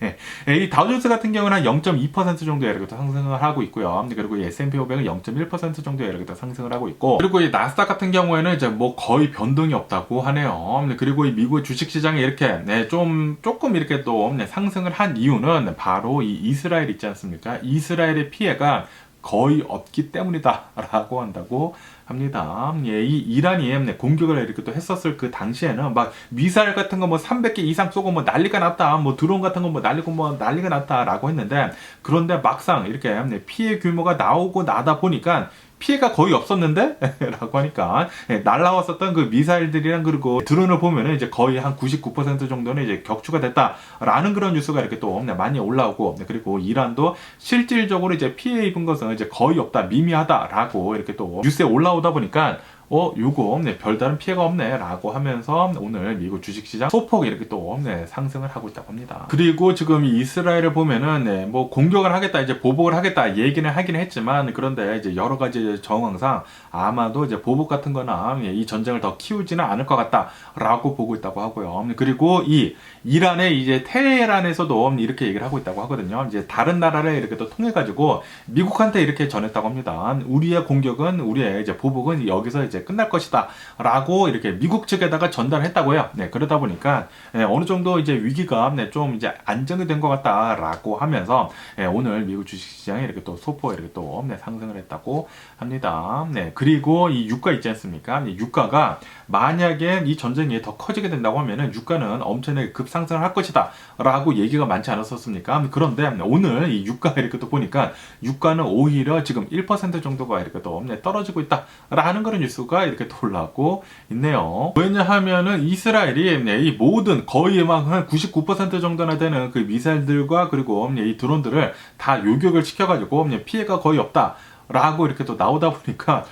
네. 이 다우존스 같은 경우는 한 0.2% 정도에 이렇게 상승을 하고 있고요. 그리고 이 S&P 500은 0.1% 정도에 이렇게 상승을 하고 있고 그리고 이 나스닥 같은 경우에는 이제 뭐 거의 변동이 없다고 하네요. 그리고 이 미국 주식시장이 이렇게 조금 이렇게 또 상승을 한 이유는 바로 이 이스라엘 있지 않습니까? 이스라엘의 피해가 거의 없기 때문이다라고 한다고 합니다. 예, 이 이란이 공격을 이렇게 또 했었을 그 당시에는 막 미사일 같은 거 뭐 300개 이상 쏘고 뭐 난리가 났다, 뭐 드론 같은 거 뭐 날리고 뭐 난리가 났다라고 했는데 그런데 막상 이렇게 피해 규모가 나오고 나다 보니까 피해가 거의 없었는데? 라고 하니까, 날라왔었던 그 미사일들이랑 그리고 드론을 보면은 이제 거의 한 99% 정도는 이제 격추가 됐다라는 그런 뉴스가 이렇게 또 많이 올라오고, 그리고 이란도 실질적으로 이제 피해 입은 것은 이제 거의 없다, 미미하다라고 이렇게 또 뉴스에 올라오다 보니까 요거 별다른 피해가 없네 라고 하면서 오늘 미국 주식시장 소폭 이렇게 또 상승을 하고 있다고 합니다. 그리고 지금 이 이스라엘을 보면은 뭐 공격을 하겠다 이제 보복을 하겠다 얘기는 하긴 했지만 그런데 이제 여러 가지 정황상 아마도 이제 보복 같은 거나 이 전쟁을 더 키우지는 않을 것 같다 라고 보고 있다고 하고요. 그리고 이 이란의 이제 테헤란에서도 이렇게 얘기를 하고 있다고 하거든요. 이제 다른 나라를 이렇게 또 통해 가지고 미국한테 이렇게 전했다고 합니다. 우리의 공격은 우리의 이제 보복은 여기서 이제 끝날 것이다 라고 이렇게 미국 측에다가 전달했다고 해요. 그러다 보니까 어느 정도 이제 위기가 좀 이제 안정이 된 것 같다라고 하면서 오늘 미국 주식시장에 이렇게 또 소폭 이렇게 또 상승을 했다고 합니다. 그리고 이 유가 있지 않습니까? 이 유가가 만약에 이 전쟁이 더 커지게 된다고 하면은 유가는 엄청나게 급상승을 할 것이다 라고 얘기가 많지 않았었습니까? 그런데 오늘 이 유가 이렇게 또 보니까 유가는 오히려 지금 1% 정도가 이렇게 또 떨어지고 있다라는 그런 뉴스가 이렇게 또 올라오고 있네요. 왜냐하면은 이스라엘이 이 모든 거의 막 한 99% 정도나 되는 그 미사일들과 그리고 이 드론들을 다 요격을 시켜가지고 피해가 거의 없다. 라고 이렇게 또 나오다 보니까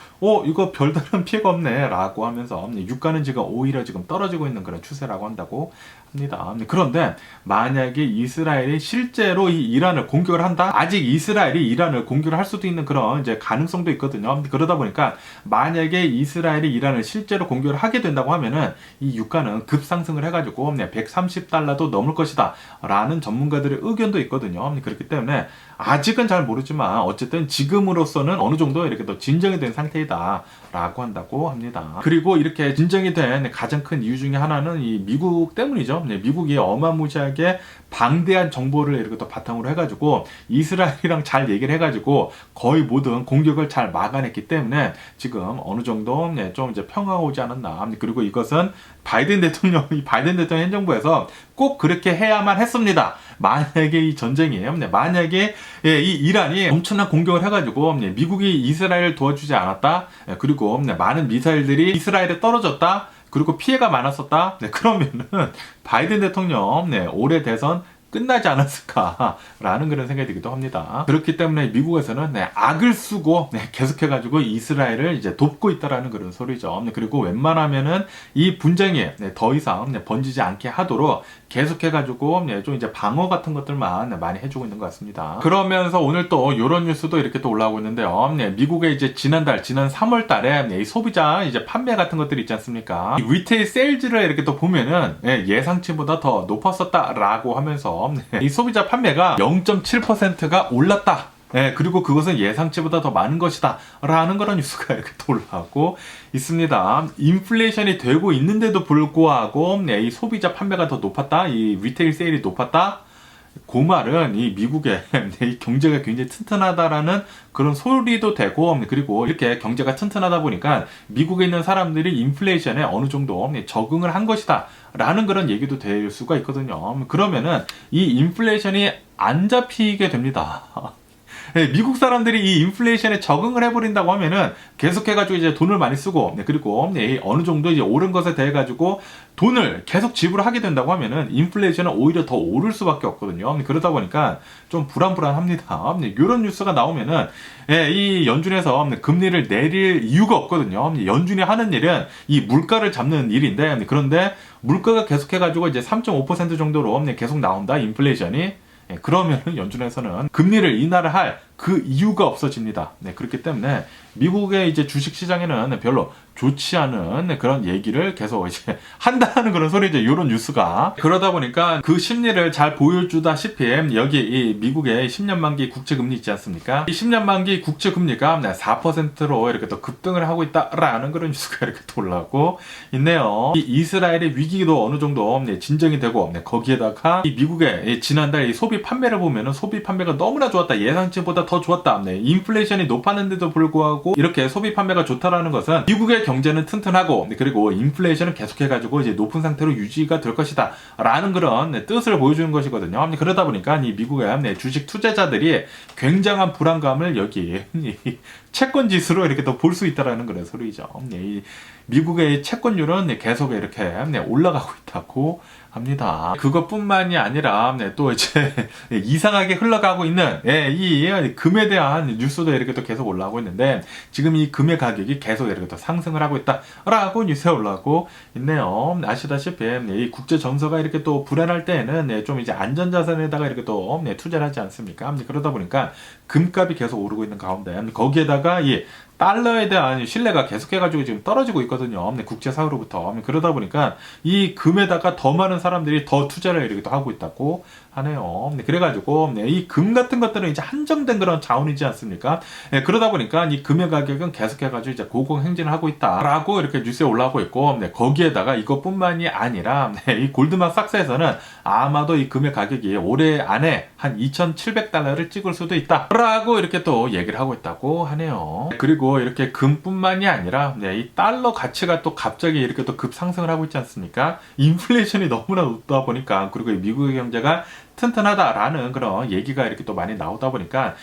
이거 별다른 피해가 없네 라고 하면서 유가는 지금 오히려 지금 떨어지고 있는 그런 추세라고 한다고 합니다. 그런데 만약에 이스라엘이 실제로 이 이란을 공격을 한다? 아직 이스라엘이 이란을 공격을 할 수도 있는 그런 이제 가능성도 있거든요. 그러다 보니까 만약에 이스라엘이 이란을 실제로 공격을 하게 된다고 하면은 이 유가는 급상승을 해가지고 130달러도 넘을 것이다 라는 전문가들의 의견도 있거든요. 그렇기 때문에 아직은 잘 모르지만 어쨌든 지금으로서는 어느 정도 이렇게 또 진정이 된 상태이다 라고 한다고 합니다. 그리고 이렇게 진정이 된 가장 큰 이유 중에 하나는 이 미국 때문이죠. 미국이 어마무시하게 방대한 정보를 이렇게 또 바탕으로 해가지고 이스라엘이랑 잘 얘기를 해가지고 거의 모든 공격을 잘 막아냈기 때문에 지금 어느 정도 좀 이제 평화가 오지 않았나. 그리고 이것은 바이든 대통령 행정부에서 꼭 그렇게 해야만 했습니다. 만약에 이 전쟁이에요. 만약에 이 이란이 엄청난 공격을 해가지고 미국이 이스라엘을 도와주지 않았다. 그리고 많은 미사일들이 이스라엘에 떨어졌다. 그리고 피해가 많았었다. 그러면은 바이든 대통령 올해 대선 끝나지 않았을까라는 그런 생각이 들기도 합니다. 그렇기 때문에 미국에서는 악을 쓰고 계속해가지고 이스라엘을 이제 돕고 있다라는 그런 소리죠. 그리고 웬만하면은 이 분쟁이 더 이상 번지지 않게 하도록 계속해가지고 좀 이제 방어 같은 것들만 많이 해주고 있는 것 같습니다. 그러면서 오늘 또 이런 뉴스도 이렇게 또 올라오고 있는데요. 미국의 이제 지난 3월 달에 이 소비자 이제 판매 같은 것들이 있지 않습니까? 이 리테일 세일즈를 이렇게 또 보면은 예상치보다 더 높았었다라고 하면서 이 소비자 판매가 0.7%가 올랐다. 그리고 그것은 예상치보다 더 많은 것이다 라는 그런 뉴스가 이렇게 또 올라오고 있습니다. 인플레이션이 되고 있는데도 불구하고 이 소비자 판매가 더 높았다, 이 리테일 세일이 높았다, 그 말은 이 미국의 이 경제가 굉장히 튼튼하다라는 그런 소리도 되고, 그리고 이렇게 경제가 튼튼하다 보니까 미국에 있는 사람들이 인플레이션에 어느 정도 적응을 한 것이다 라는 그런 얘기도 될 수가 있거든요. 그러면은 이 인플레이션이 안 잡히게 됩니다. 미국 사람들이 이 인플레이션에 적응을 해버린다고 하면은 계속해가지고 이제 돈을 많이 쓰고, 그리고 어느 정도 이제 오른 것에 대해 가지고 돈을 계속 지불하게 된다고 하면은 인플레이션은 오히려 더 오를 수밖에 없거든요. 그러다 보니까 좀 불안합니다. 이런 뉴스가 나오면은 이 연준에서 금리를 내릴 이유가 없거든요. 연준이 하는 일은 이 물가를 잡는 일인데, 그런데 물가가 계속해가지고 이제 3.5% 정도로 계속 나온다, 인플레이션이. 그러면은 연준에서는 금리를 인하를 할 그 이유가 없어집니다. 그렇기 때문에 미국의 이제 주식 시장에는 별로 좋지 않은 그런 얘기를 계속 이제 한다는 그런 소리죠. 이런 뉴스가. 그러다 보니까 그 심리를 잘 보여주다시피 여기 이 미국의 10년 만기 국채금리 있지 않습니까? 이 10년 만기 국채금리가 4%로 이렇게 또 급등을 하고 있다라는 그런 뉴스가 이렇게 또 올라오고 있네요. 이 이스라엘의 위기도 어느 정도 진정이 되고, 거기에다가 이 미국의 지난달 이 소비 판매를 보면은 소비 판매가 너무나 좋았다. 예상치보다 더 좋았다. 인플레이션이 높았는데도 불구하고 이렇게 소비 판매가 좋다라는 것은 미국의 경제는 튼튼하고, 그리고 인플레이션은 계속해가지고 이제 높은 상태로 유지가 될 것이다 라는 그런 뜻을 보여주는 것이거든요. 그러다 보니까 이 미국의 주식 투자자들이 굉장한 불안감을 여기 채권 지수로 이렇게 또 볼 수 있다라는 그런 소리죠. 미국의 채권율은 계속 이렇게 올라가고 있다고 합니다. 그것뿐만이 아니라 또 이제 이상하게 흘러가고 있는 이 금에 대한 뉴스도 이렇게 또 계속 올라오고 있는데, 지금 이 금의 가격이 계속 이렇게 또 상승을 하고 있다라고 뉴스에 올라오고 있네요. 아시다시피 이 국제 정서가 이렇게 또 불안할 때에는 좀 이제 안전자산에다가 이렇게 또 투자를 하지 않습니까? 그러다 보니까 금값이 계속 오르고 있는 가운데, 거기에다가 이 달러에 대한 신뢰가 계속해가지고 지금 떨어지고 있거든요. 국제사회로부터. 그러다 보니까 이 금에다가 더 많은 사람들이 더 투자를 이렇게 하고 있다고 하네요. 그래가지고 이 금 같은 것들은 이제 한정된 그런 자원이지 않습니까? 그러다 보니까 이 금의 가격은 계속해가지고 이제 고공행진을 하고 있다라고 이렇게 뉴스에 올라오고 있고, 거기에다가 이것뿐만이 아니라 이 골드만삭스에서는 아마도 이 금의 가격이 올해 안에 한 2,700달러를 찍을 수도 있다라고 이렇게 또 얘기를 하고 있다고 하네요. 그리고 이렇게 금뿐만이 아니라 이 달러 가치가 또 갑자기 이렇게 또 급상승을 하고 있지 않습니까? 인플레이션이 너무나 높다 보니까, 그리고 이 미국의 경제가 튼튼하다라는 그런 얘기가 이렇게 또 많이 나오다 보니까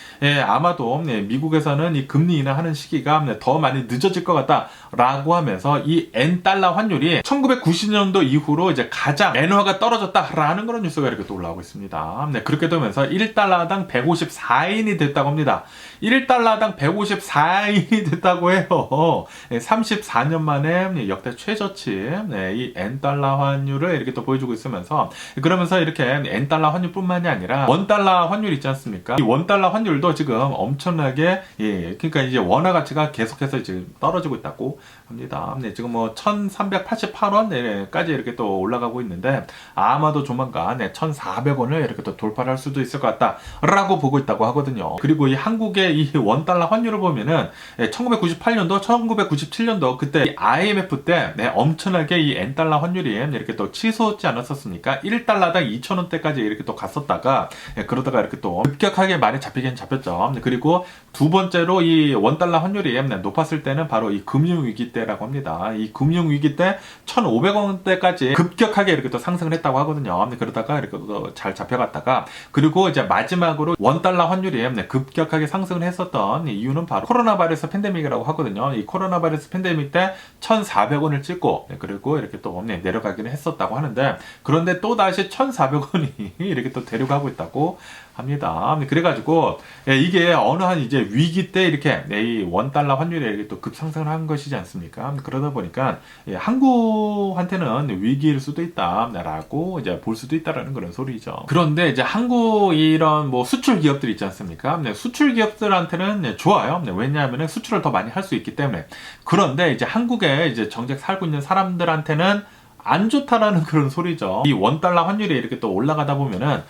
아마도 미국에서는 이 금리 인하하는 시기가 더 많이 늦어질 것 같다라고 하면서 이 엔달러 환율이 1990년도 이후로 이제 가장 엔화가 떨어졌다라는 그런 뉴스가 이렇게 또 올라오고 있습니다. 그렇게 되면서 1달러당 154엔이 됐다고 합니다. 1달러당 154엔이 됐다고 해요. 34년 만에 역대 최저치 이 엔달러 환율을 이렇게 또 보여주고 있으면서, 그러면서 이렇게 엔달러 환율뿐만이 아니라 원달러 환율 있지 않습니까? 이 원달러 환율도 지금 엄청나게 그러니까 이제 원화 가치가 계속해서 지금 떨어지고 있다고 합니다. 지금 뭐 1,388원까지 이렇게 또 올라가고 있는데, 아마도 조만간 1,400원을 이렇게 또 돌파할 수도 있을 것 같다라고 보고 있다고 하거든요. 그리고 이 한국의 이 원달러 환율을 보면은 1998년도, 1997년도 그때 이 IMF 때 엄청나게 이 엔달러 환율이 이렇게 또 치솟지 않았었습니까? 1달러당 2,000원대까지 이렇게 또 갔었다가, 그러다가 이렇게 또 급격하게 많이 잡히긴 잡혔죠. 그리고 두 번째로 이 원달러 환율이 높았을 때는 바로 이 금융위기 때라고 합니다. 이 금융위기 때 1,500원대까지 급격하게 이렇게 또 상승을 했다고 하거든요. 그러다가 이렇게 또 잘 잡혀갔다가, 그리고 이제 마지막으로 원달러 환율이 급격하게 상승을 했었던 이유는 바로 코로나 바이러스 팬데믹이라고 하거든요. 이 코로나 바이러스 팬데믹 때 1,400원을 찍고, 그리고 이렇게 또 내려가기는 했었다고 하는데, 그런데 또 다시 1,400원이 이렇게 또 데려가고 있다고 합니다. 그래가지고 이게 어느 한 이제 위기 때 이렇게 이 원달러 환율이 이렇게 또 급상승을 한 것이지 않습니까? 그러다 보니까 한국한테는 위기일 수도 있다라고 이제 볼 수도 있다라는 그런 소리죠. 그런데 이제 한국 이런 뭐 수출 기업들 있지 않습니까? 수출 기업들한테는 좋아요. 왜냐하면 수출을 더 많이 할 수 있기 때문에. 그런데 이제 한국에 이제 정작 살고 있는 사람들한테는 안 좋다라는 그런 소리죠. 이 원달러 환율이 이렇게 또 올라가다 보면은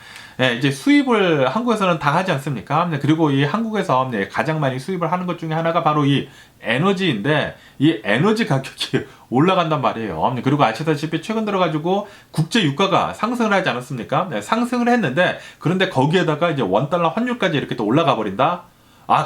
이제 수입을 한국에서는 다 하지 않습니까? 그리고 이 한국에서 가장 많이 수입을 하는 것 중에 하나가 바로 이 에너지인데 이 에너지 가격이 올라간단 말이에요. 그리고 아시다시피 최근 들어가지고 국제 유가가 상승을 하지 않았습니까? 상승을 했는데 그런데 거기에다가 이제 원달러 환율까지 이렇게 또 올라가 버린다?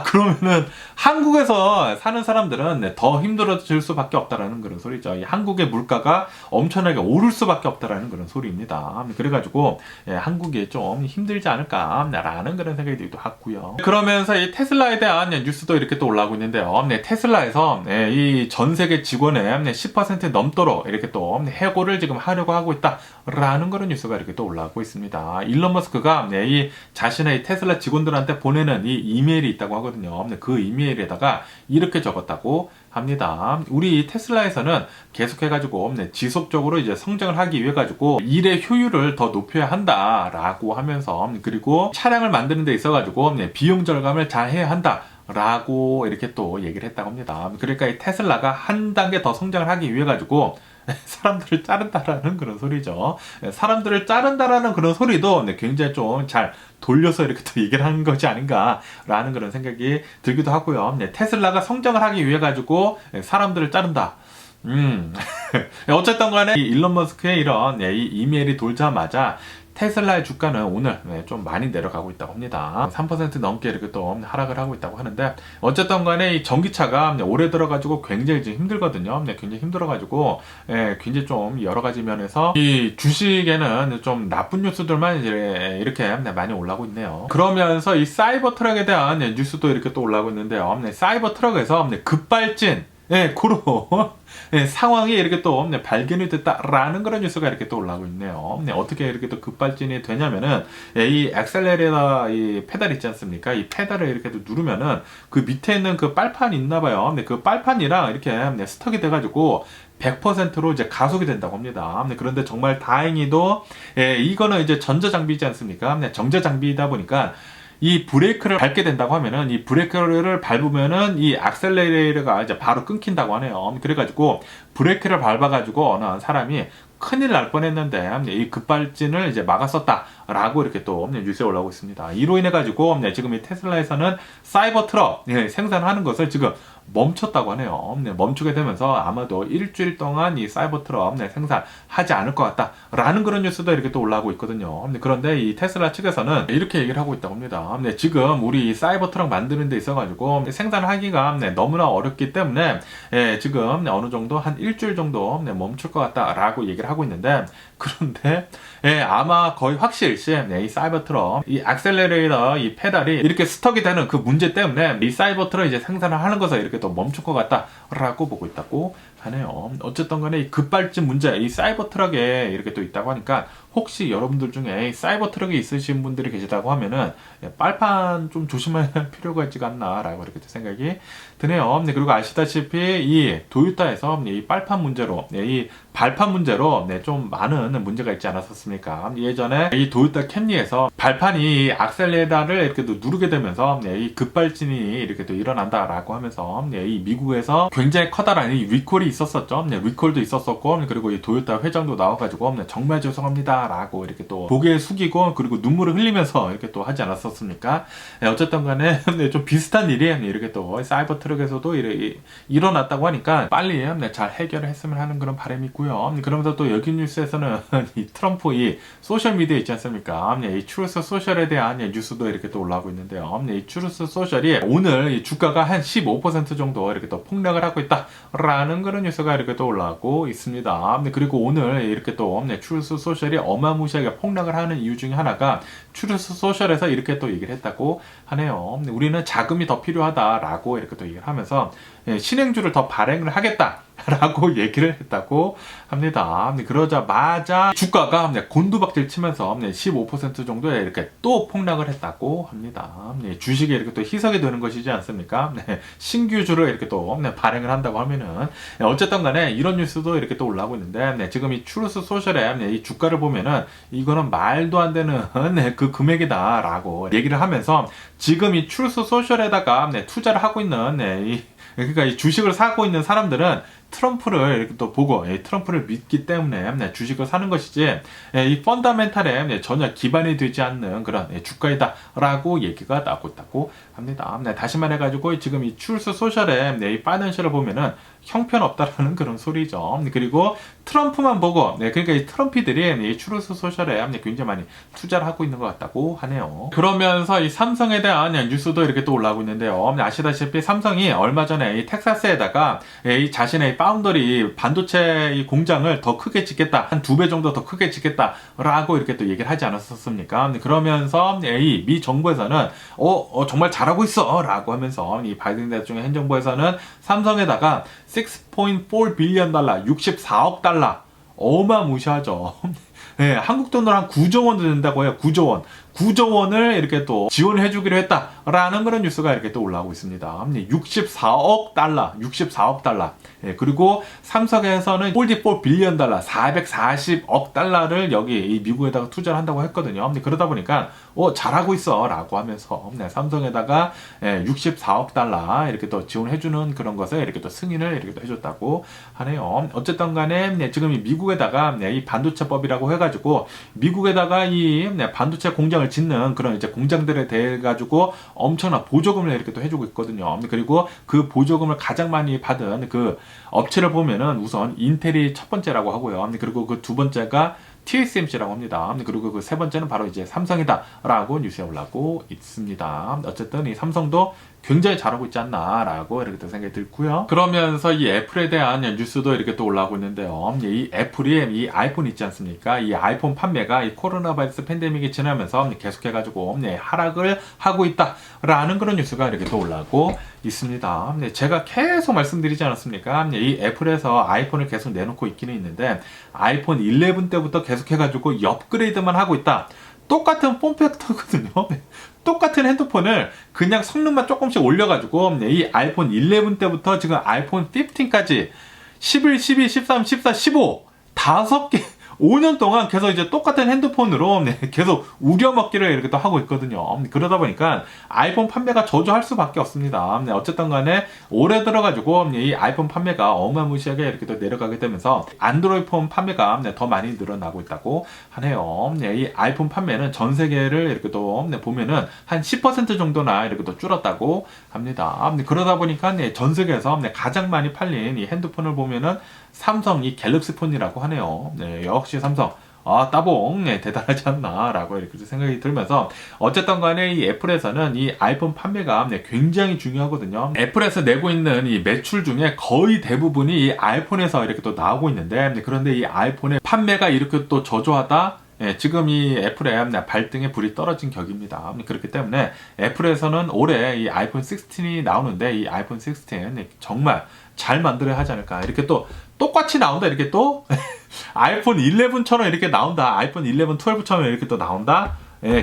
그러면은 한국에서 사는 사람들은 더 힘들어질 수밖에 없다라는 그런 소리죠. 이 한국의 물가가 엄청나게 오를 수밖에 없다라는 그런 소리입니다. 그래가지고 한국이 좀 힘들지 않을까라는 그런 생각이 들기도 하고요. 그러면서 이 테슬라에 대한 뉴스도 이렇게 또 올라오고 있는데요. 테슬라에서 이 전 세계 직원의 10% 넘도록 이렇게 또 해고를 지금 하려고 하고 있다라는 그런 뉴스가 이렇게 또 올라오고 있습니다. 일론 머스크가 이 자신의 테슬라 직원들한테 보내는 이 이메일이 있다고 하거든요. 그 이메일에다가 이렇게 적었다고 합니다. 우리 테슬라에서는 계속해가지고 지속적으로 이제 성장을 하기 위해 가지고 일의 효율을 더 높여야 한다라고 하면서 그리고 차량을 만드는 데 있어가지고 비용 절감을 잘 해야 한다. 라고 이렇게 또 얘기를 했다고 합니다. 그러니까 이 테슬라가 한 단계 더 성장을 하기 위해 가지고 사람들을 자른다라는 그런 소리죠. 사람들을 자른다라는 그런 소리도 굉장히 좀 잘 돌려서 이렇게 또 얘기를 하는 것이 아닌가라는 그런 생각이 들기도 하고요. 테슬라가 성장을 하기 위해 가지고 사람들을 자른다. 어쨌든 간에 일론 머스크의 이런 이 이메일이 돌자마자 테슬라의 주가는 오늘 좀 많이 내려가고 있다고 합니다. 3% 넘게 이렇게 또 하락을 하고 있다고 하는데 어쨌든 간에 이 전기차가 올해 들어가지고 굉장히 지금 힘들거든요. 굉장히 힘들어가지고 굉장히 좀 여러 가지 면에서 이 주식에는 좀 나쁜 뉴스들만 이렇게 많이 올라오고 있네요. 그러면서 이 사이버 트럭에 대한 뉴스도 이렇게 또 올라오고 있는데요. 사이버 트럭에서 급발진 그런 상황이 이렇게 또 발견이 됐다라는 그런 뉴스가 이렇게 또 올라오고 있네요. 어떻게 이렇게 또 급발진이 되냐면은 이 액셀레레이터 이 페달 있지 않습니까? 이 페달을 이렇게 또 누르면은 그 밑에 있는 그 빨판이 있나 봐요. 그 빨판이랑 이렇게 스톡이 돼가지고 100%로 이제 가속이 된다고 합니다. 그런데 정말 다행히도 이거는 이제 전자장비이지 않습니까? 전자장비이다 보니까 이 브레이크를 밟게 된다고 하면은 이 브레이크를 밟으면은 이 액셀레이터가 이제 바로 끊긴다고 하네요. 그래가지고 브레이크를 밟아가지고 어느 사람이 큰일 날 뻔했는데 이 급발진을 이제 막았었다라고 이렇게 또 뉴스에 올라오고 있습니다. 이로 인해 가지고 지금 이 테슬라에서는 사이버 트럭 생산하는 것을 지금 멈췄다고 하네요. 멈추게 되면서 아마도 일주일 동안 이 사이버 트럭 생산하지 않을 것 같다라는 그런 뉴스도 이렇게 또 올라오고 있거든요. 그런데 이 테슬라 측에서는 이렇게 얘기를 하고 있다고 합니다. 지금 우리 이 사이버 트럭 만드는 데 있어가지고 생산하기가 너무나 어렵기 때문에 지금 어느 정도 한 일주일 정도 멈출 것 같다라고 얘기를 하고 있는데 그런데 아마 거의 확실시 이 사이버 트럭 이 액셀레레이터 이 페달이 이렇게 스톡이 되는 그 문제 때문에 이 사이버 트럭 이제 생산을 하는 것을 이렇게 또 멈출 것 같다라고 보고 있다고 하네요. 어쨌든 간에 이 급발진 문제 이 사이버 트럭에 이렇게 또 있다고 하니까 혹시 여러분들 중에 사이버 트럭이 있으신 분들이 계시다고 하면은 빨판 좀 조심할 필요가 있지 않나라고 이렇게 생각이 드네요. 그리고 아시다시피 이 도요타에서 이 빨판 문제로 이 발판 문제로 좀 많은 문제가 있지 않았었습니까? 예전에 이 도요타 캠리에서 발판이 액셀레이터를 이렇게 또 누르게 되면서 이 급발진이 이렇게 또 일어난다라고 하면서 이 미국에서 굉장히 커다란 이 리콜이 있었었죠. 리콜도 있었었고 그리고 이 도요타 회장도 나와가지고 정말 죄송합니다 라고 이렇게 또 고개 숙이고 그리고 눈물을 흘리면서 이렇게 또 하지 않았었습니까? 어쨌든 간에 좀 비슷한 일이 이렇게 또 사이버 트럭에서도 일어났다고 하니까 빨리 잘 해결을 했으면 하는 그런 바람이 있고요. 그러면서 또 여기 뉴스에서는 이 트럼프 이 소셜미디어 있지 않습니까? 이 추루스 소셜에 대한 뉴스도 이렇게 또 올라오고 있는데요. 이 추루스 소셜이 오늘 이 주가가 한 15% 정도 이렇게 또 폭락을 하고 있다라는 그런 뉴스가 이렇게 또 올라오고 있습니다. 그리고 오늘 이렇게 또 추루스 소셜이 어마무시하게 폭락을 하는 이유 중에 하나가 추루스 소셜에서 이렇게 또 얘기를 했다고 하네요. 우리는 자금이 더 필요하다라고 이렇게 또 얘기를 하면서 신행주를 더 발행을 하겠다라고 얘기를 했다고 합니다. 그러자마자 주가가 곤두박질 치면서 15% 정도에 이렇게 또 폭락을 했다고 합니다. 주식에 이렇게 또 희석이 되는 것이지 않습니까? 신규주를 이렇게 또 발행을 한다고 하면은 어쨌든 간에 이런 뉴스도 이렇게 또 올라오고 있는데 지금 이 추루스 소셜의 이 주가를 보면은 이거는 말도 안 되는 그 금액이다라고 얘기를 하면서 지금 이 추루스 소셜에다가 투자를 하고 있는 그러니까 이 주식을 사고 있는 사람들은 트럼프를 이렇게 또 보고 트럼프를 믿기 때문에 주식을 사는 것이지 이 펀더멘탈에 전혀 기반이 되지 않는 그런 주가이다라고 얘기가 나오고 있다고 합니다. 다시 말해가지고 지금 이 트루스 소셜의 이 파이낸셜을 보면은 형편없다라는 그런 소리죠. 그리고 트럼프만 보고 그러니까 이 트럼피들이 이 트루스 소셜에 굉장히 많이 투자를 하고 있는 것 같다고 하네요. 그러면서 이 삼성에 대한 뉴스도 이렇게 또 올라오고 있는데요. 아시다시피 삼성이 얼마 전에 이 텍사스에다가 이 자신의 파운더리 반도체 이 공장을 더 크게 짓겠다, 한 2배 정도 더 크게 짓겠다라고 이렇게 또 얘기를 하지 않았었습니까? 그러면서 이 미 정부에서는 정말 잘하고 있어라고 하면서 이 바이든 대통령 행정부에서는 삼성에다가 6.4 빌리언 달러, 64억 달러, 어마무시하죠. 네, 한국 돈으로 한 9조 원 된다고 해요. 9조 원. 9조 원을 이렇게 또 지원해 주기로 했다라는 그런 뉴스가 이렇게 또 올라오고 있습니다. 64억 달러, 64억 달러. 예, 그리고 삼성에서는 44 빌리언 달러, 440억 달러를 여기 이 미국에다가 투자를 한다고 했거든요. 그러다 보니까 잘하고 있어라고 하면서 삼성에다가 64억 달러 이렇게 또 지원해 주는 그런 것을 이렇게 또 승인을 이렇게 또 해줬다고 하네요. 어쨌든 간에 지금 이 미국에다가 이 반도체법이라고 해가지고 미국에다가 이 반도체 공장을 짓는 그런 이제 공장들에 대해 가지고 엄청난 보조금을 이렇게 또 해주고 있거든요. 그리고 그 보조금을 가장 많이 받은 그 업체를 보면은 우선 인텔이 첫 번째라고 하고요. 그리고 그 두 번째가 TSMC라고 합니다. 그리고 그 세 번째는 바로 이제 삼성이다라고 뉴스에 올라오고 있습니다. 어쨌든 이 삼성도 굉장히 잘하고 있지 않나라고 이렇게 또 생각이 들고요. 그러면서 이 애플에 대한 뉴스도 이렇게 또 올라오고 있는데요. 이 애플이 이 아이폰 있지 않습니까? 이 아이폰 판매가 이 코로나 바이러스 팬데믹이 지나면서 계속해가지고 하락을 하고 있다라는 그런 뉴스가 이렇게 또 올라오고 있습니다. 제가 계속 말씀드리지 않았습니까? 이 애플에서 아이폰을 계속 내놓고 있기는 있는데 아이폰 11 때부터 계속해가지고 업그레이드만 하고 있다. 똑같은 폼팩터거든요. 똑같은 핸드폰을 그냥 성능만 조금씩 올려가지고 이 아이폰 11 때부터 지금 아이폰 15까지 11, 12, 13, 14, 15 5개 5년 동안 계속 이제 똑같은 핸드폰으로 계속 우려먹기를 이렇게 또 하고 있거든요. 그러다 보니까 아이폰 판매가 저조할 수밖에 없습니다. 어쨌든 간에 올해 들어가지고 이 아이폰 판매가 어마무시하게 이렇게 또 내려가게 되면서 안드로이드 폰 판매가 더 많이 늘어나고 있다고 하네요. 이 아이폰 판매는 전 세계를 이렇게 또 보면은 한 10% 정도나 이렇게 또 줄었다고 합니다. 그러다 보니까 전 세계에서 가장 많이 팔린 이 핸드폰을 보면은 삼성 이 갤럭시 폰이라고 하네요. 역시 삼성. 따봉, 대단하지 않나라고 이렇게 생각이 들면서 어쨌든 간에 이 애플에서는 이 아이폰 판매가 굉장히 중요하거든요. 애플에서 내고 있는 이 매출 중에 거의 대부분이 이 아이폰에서 이렇게 또 나오고 있는데 그런데 이 아이폰의 판매가 이렇게 또 저조하다. 지금 이 애플의 발등에 불이 떨어진 격입니다. 그렇기 때문에 애플에서는 올해 이 아이폰 16이 나오는데 이 아이폰 16 정말 잘 만들어야 하지 않을까. 이렇게 또 똑같이 나온다. 이렇게 또 아이폰 11처럼 이렇게 나온다. 아이폰 11, 12처럼 이렇게 또 나온다.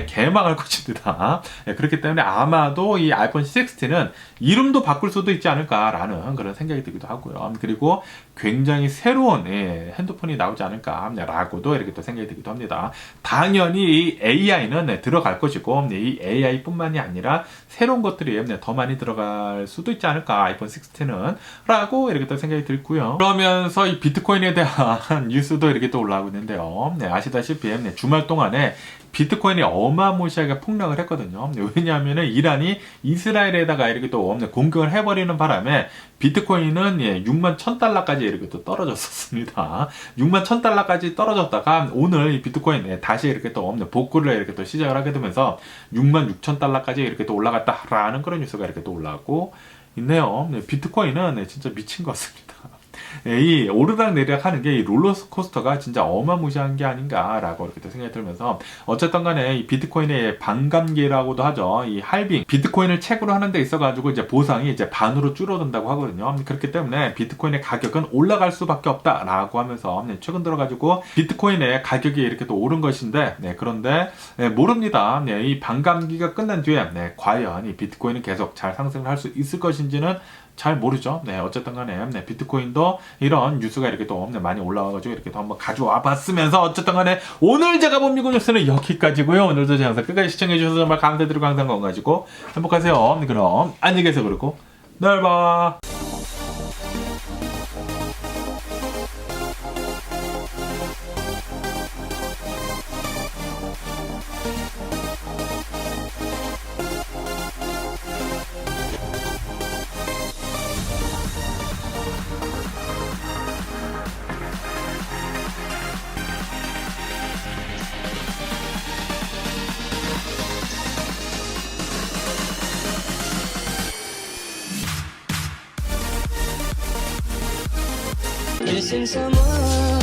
개망할 것입니다. 그렇기 때문에 아마도 이 아이폰 16는 이름도 바꿀 수도 있지 않을까라는 그런 생각이 들기도 하고요. 그리고 굉장히 새로운 핸드폰이 나오지 않을까라고도 이렇게 또 생각이 들기도 합니다. 당연히 이 AI는 들어갈 것이고 이 AI뿐만이 아니라 새로운 것들이 더 많이 들어갈 수도 있지 않을까 아이폰 16는 라고 이렇게 또 생각이 들고요. 그러면서 이 비트코인에 대한 뉴스도 이렇게 또 올라오고 있는데요. 아시다시피 주말 동안에 비트코인이 어마무시하게 폭락을 했거든요. 왜냐하면 이란이 이스라엘에다가 이렇게 또 공격을 해버리는 바람에 비트코인은 6만 1000달러까지 이렇게 또 떨어졌었습니다. 6만 1000달러까지 떨어졌다가 오늘 이 비트코인 다시 이렇게 또 복구를 이렇게 또 시작을 하게 되면서 6만 6000달러까지 이렇게 또 올라갔다라는 그런 뉴스가 이렇게 또 올라오고 있네요. 비트코인은 진짜 미친 것 같습니다. 이 오르락 내리락 하는 게 이 롤러코스터가 진짜 어마무시한 게 아닌가라고 이렇게 생각이 들면서 어쨌든 간에 이 비트코인의 반감기라고도 하죠. 이 할빙 비트코인을 채굴을 하는 데 있어가지고 이제 보상이 이제 반으로 줄어든다고 하거든요. 그렇기 때문에 비트코인의 가격은 올라갈 수밖에 없다라고 하면서 최근 들어가지고 비트코인의 가격이 이렇게 또 오른 것인데 그런데 모릅니다. 이 반감기가 끝난 뒤에 과연 이 비트코인은 계속 잘 상승을 할 수 있을 것인지는 잘 모르죠. 어쨌든 간에 비트코인도 이런 뉴스가 이렇게 또 많이 올라와가지고 이렇게 또 한번 가져와 봤으면서 어쨌든 간에 오늘 제가 본 미국 뉴스는 여기까지고요. 오늘도 제 영상 끝까지 시청해주셔서 정말 감사드리고 항상 건강하시고 행복하세요. 그럼 안녕히 계세요. 그리고 날 봐.
missing someone.